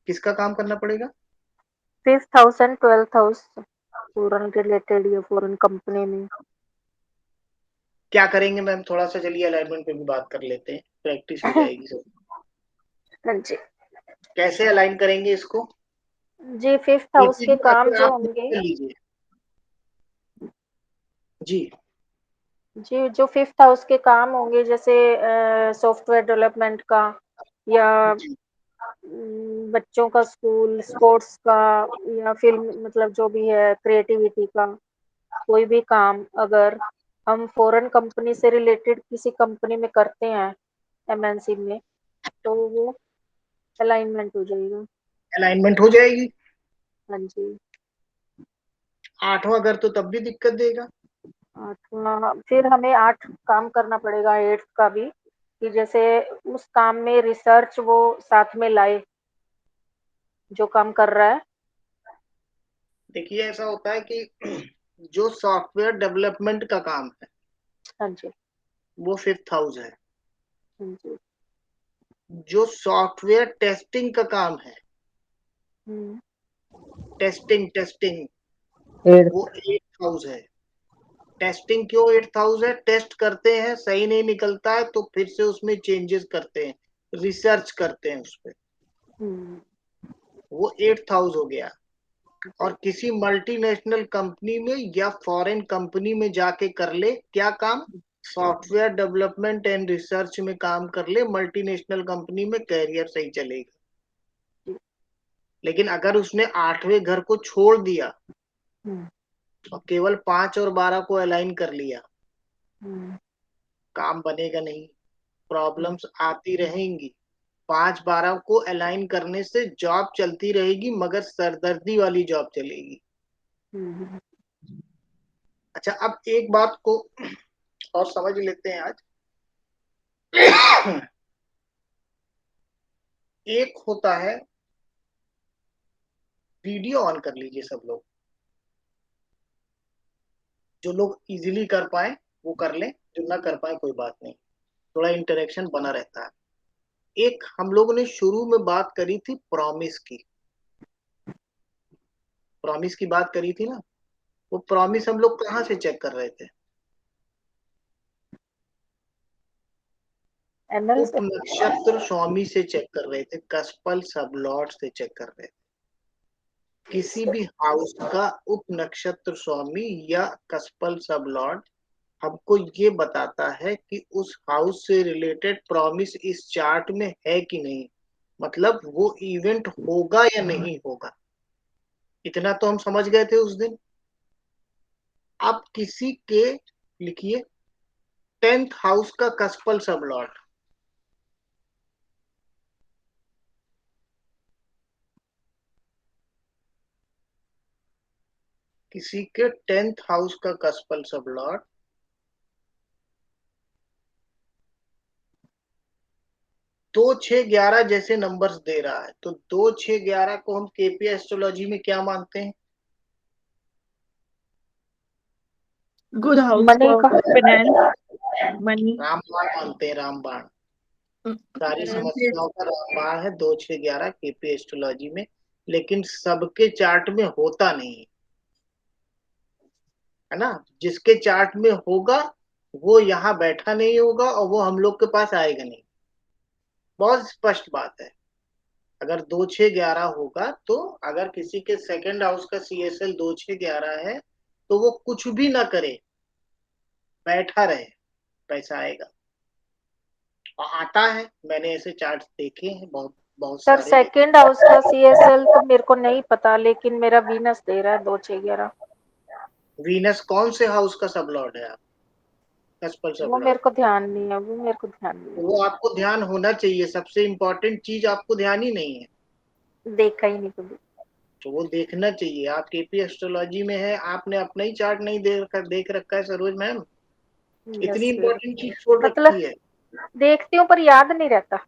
किसका काम करना पड़ेगा? 5th house and 12th house, foreign related या फॉरेन कंपनी में। क्या करेंगे मैम? थोड़ा सा चलिए अलाइनमेंट पे भी बात कर लेते हैं, प्रैक्टिस हो जाएगी सब। हाँ जी कैसे अलाइन करेंगे इसको? जी, 5th हाउस के काम अगर जो आप होंगे कर लीजिए जी जी, जो 5th हाउस के काम होंगे, जैसे सॉफ्टवेयर डेवलपमेंट का या बच्चों का स्कूल, स्पोर्ट्स का, या फिल्म, मतलब जो भी है क्रिएटिविटी का कोई भी काम, अगर हम फॉरेन कंपनी से रिलेटेड किसी कंपनी में करते हैं, एमएनसी में, तो वो अलाइनमेंट हो जाएगा। अलाइनमेंट हो जाएगी। हाँ जी। 8वां घर तो तब भी दिक्कत देगा। 8वां, फिर हमें 8 काम करना पड़ेगा, 8th का भी, कि जैसे उस काम में रिसर्च वो साथ में लाए, जो काम कर रहा है। देखिए ऐसा होता है कि जो सॉफ्टवेयर डेवलपमेंट का काम है, हाँ जी, वो 5th हाउस है। हाँ जी। जो सॉफ्टवेयर टेस्टिंग का काम है, टेस्टिंग वो 8th हाउस है। टेस्टिंग क्यों 8th हाउस है? टेस्ट करते हैं, सही नहीं निकलता है तो फिर से उसमें चेंजेस करते हैं, रिसर्च करते हैं उस पर, वो 8th हाउस हो गया। और किसी मल्टीनेशनल कंपनी में या फॉरेन कंपनी में जाके कर ले क्या काम? सॉफ्टवेयर डेवलपमेंट एंड रिसर्च में काम कर ले, मल्टीनेशनल कंपनी में कैरियर सही चलेगा। लेकिन अगर उसने 8वें घर को छोड़ दिया और केवल 5 और 12 को अलाइन कर लिया, काम बनेगा नहीं, प्रॉब्लम्स आती रहेंगी। 5, 12 को अलाइन करने से जॉब चलती रहेगी, मगर सरदर्दी वाली जॉब चलेगी। अच्छा, अब एक बात को और समझ लेते हैं आज। एक होता है, वीडियो ऑन कर लीजिए सब लोग, जो लोग इजीली कर पाए वो कर लें, जो ना कर पाए कोई बात नहीं, थोड़ा इंटरेक्शन बना रहता है। एक हम लोगों ने शुरू में बात करी थी प्रॉमिस की, प्रॉमिस की बात करी थी ना, वो प्रॉमिस हम लोग कहाँ से चेक कर रहे थे? उप नक्षत्र स्वामी से चेक कर रहे थे, कस्पल सबलॉट से चेक कर रहे थे। किसी भी हाउस का उप नक्षत्र स्वामी या कस्पल सबलॉट हमको ये बताता है कि उस हाउस से रिलेटेड प्रॉमिस इस चार्ट में है कि नहीं, मतलब वो इवेंट होगा या नहीं होगा। इतना तो हम समझ गए थे उस दिन। अब किसी के लिखिए 10th हाउस का कस्पल सबलॉट, किसी के 10th हाउस का कस्पल सबलॉट 2, 6, 11 जैसे नंबर्स दे रहा है, तो 2, 6, 11 को हम केपी एस्ट्रोलॉजी में क्या मानते हैं? Good house for finance, money, रामबाण मानते हैं, रामबाण। सारी समस्याओं का रामबाण है 2, 6, 11 केपी एस्ट्रोलॉजी में, लेकिन सबके चार्ट में होता नहीं है ना। जिसके चार्ट में होगा वो यहाँ बैठा नहीं होगा और वो हम लोग के पास आएगा नहीं। बहुत स्पष्ट बात है। अगर 2, 6, 11 होगा तो अगर किसी के सेकंड हाउस का CSL 2, 6, 11 है तो वो कुछ भी ना करे, बैठा रहे, पैसा आएगा और आता है। मैंने ऐसे चार्ट देखे हैं, बहुत बहुत सर सारे। सेकंड हाउस का CSL तो मेरे को नहीं पता, लेकिन मेरा वीनस दे रहा है 2, 6, 11। वीनस कौन से हाउस का सबलॉर्ड है? आप वो मेरे को ध्यान नहीं है, वो मेरे को ध्यान नहीं है। वो आपको ध्यान होना चाहिए, सबसे इम्पोर्टेंट चीज आपको ध्यान ही नहीं है। देखा ही नहीं कभी। तो वो देखना चाहिए। आप केपी एस्ट्रोलॉजी में है, आपने अपना ही चार्ट नहीं देख रखा है सरोज मैम, इतनी इम्पोर्टेंट चीज छोड़ मतलब रखी है। देखती हूँ पर याद नहीं रहता,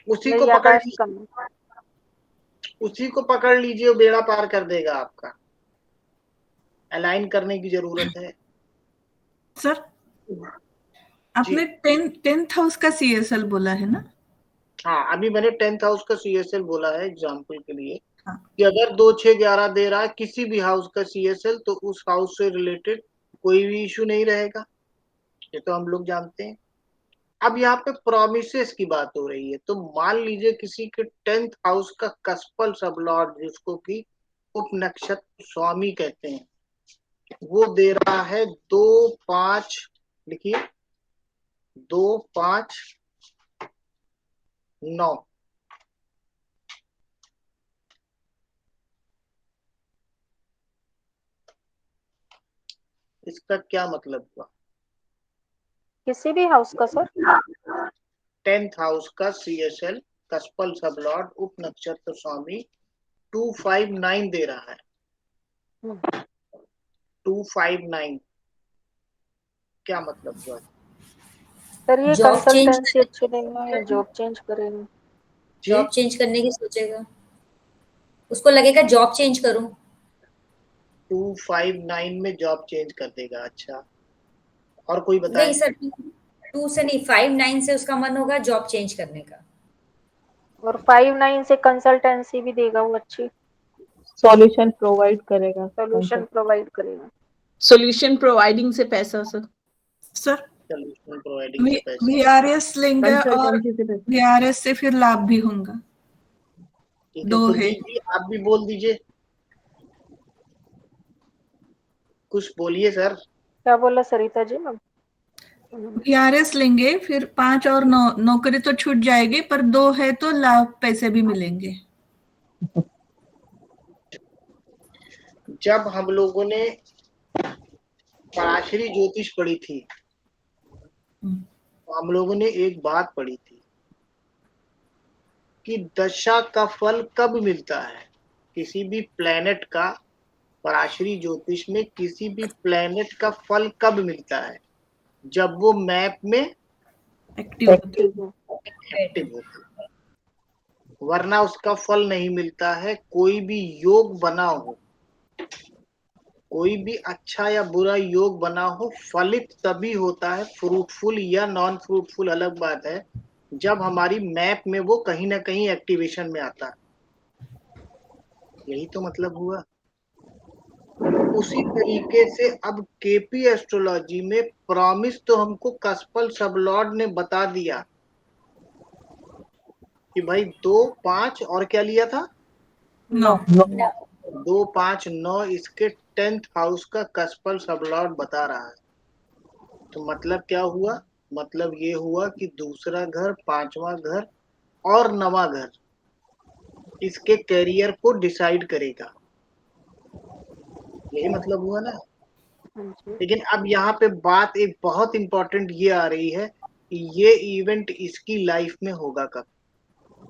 उसी को पकड़ याददाश्त कम है। उसी को पकड़ लीजिए, बेड़ा पार कर देगा आपका। अलाइन करने की जरूरत है। सर आपने 10th हाउस का सीएसएल बोला है ना? हाँ, अभी मैंने 10th हाउस का सीएसएल बोला है एग्जाम्पल के लिए। हाँ। कि अगर 2, 6, 11 दे रहा है किसी भी हाउस का सीएसएल, तो उस हाउस से रिलेटेड कोई भी इशू नहीं रहेगा, ये तो हम लोग जानते हैं। अब यहाँ पे प्रोमिसेस की बात हो रही है, तो मान लीजिए किसी के 10th हाउस का कस्पल सबलॉर्ड, जिसको कि उप नक्षत्र स्वामी कहते हैं, वो दे रहा है 2, 5, लिखिए 2, 5, 9। इसका क्या मतलब हुआ? किसी भी हाउस का सर? 10th हाउस का सीएसएल कस्पल सबलॉर्ड उप नक्षत्र स्वामी 259 दे रहा है। 259 क्या मतलब हुआ? सर ये जॉब चेंज कंसल्टेंसी अच्छी देगा या जॉब चेंज करेगा? जॉब चेंज करने की सोचेगा, उसको लगेगा जॉब चेंज करूं। 259 में जॉब चेंज कर देगा। अच्छा, और कोई बताए? नहीं सर, 2 से नहीं, 5-9 से उसका मन होगा जॉब चेंज करने का। और 5-9 से कंसल्टेंसी भी देगा वो अच्छी, सॉल्यूशन प्रोवाइड करेगा, सोल्यूशन प्रोवाइड करेगा। सोल्यूशन प्रोवाइडिंग से पैसा सर। सर सोल्यूशन प्रोवाइडिंग से पैसा, वीआरएस लेंगे और कंसल्टेंसी से पैसा। वीआरएस से फिर लाभ भी होगा। ठीक है, दो तो है। दीदी आप भी बोल दीजिए, कुछ बोलिए सर। क्या बोला सरिता जी? मैम वीआरएस लेंगे, फिर 5 और 9 नौकरी तो छूट जाएगी, पर 2 है तो लाभ पैसे भी मिलेंगे। जब हम लोगों ने पराशरी ज्योतिष पढ़ी थी, तो हम लोगों ने एक बात पढ़ी थी कि दशा का फल कब मिलता है। किसी भी प्लेनेट का, पराशरी ज्योतिष में किसी भी प्लेनेट का फल कब मिलता है? जब वो मैप में एक्टिव होता है, वरना उसका फल नहीं मिलता है। कोई भी योग बना हो, कोई भी अच्छा या बुरा योग बना हो, फलित तभी होता है, फ्रूटफुल या नॉन फ्रूटफुल अलग बात है, जब हमारी मैप में वो कहीं ना कहीं एक्टिवेशन में आता है। यही तो मतलब हुआ। उसी तरीके से अब केपी एस्ट्रोलॉजी में प्रॉमिस तो हमको कस्पल सबलॉर्ड ने बता दिया कि भाई 2, 5 और क्या लिया था? 9। 2, 5, 9 इसके 10th हाउस का कस्पल सबलॉर्ड बता रहा है। तो मतलब क्या हुआ? मतलब ये हुआ कि दूसरा घर, 5वां घर और 9वां घर इसके कैरियर को डिसाइड करेगा। यही मतलब हुआ ना। लेकिन अब यहाँ पे बात एक बहुत इंपॉर्टेंट ये आ रही है कि ये इवेंट इसकी लाइफ में होगा कब?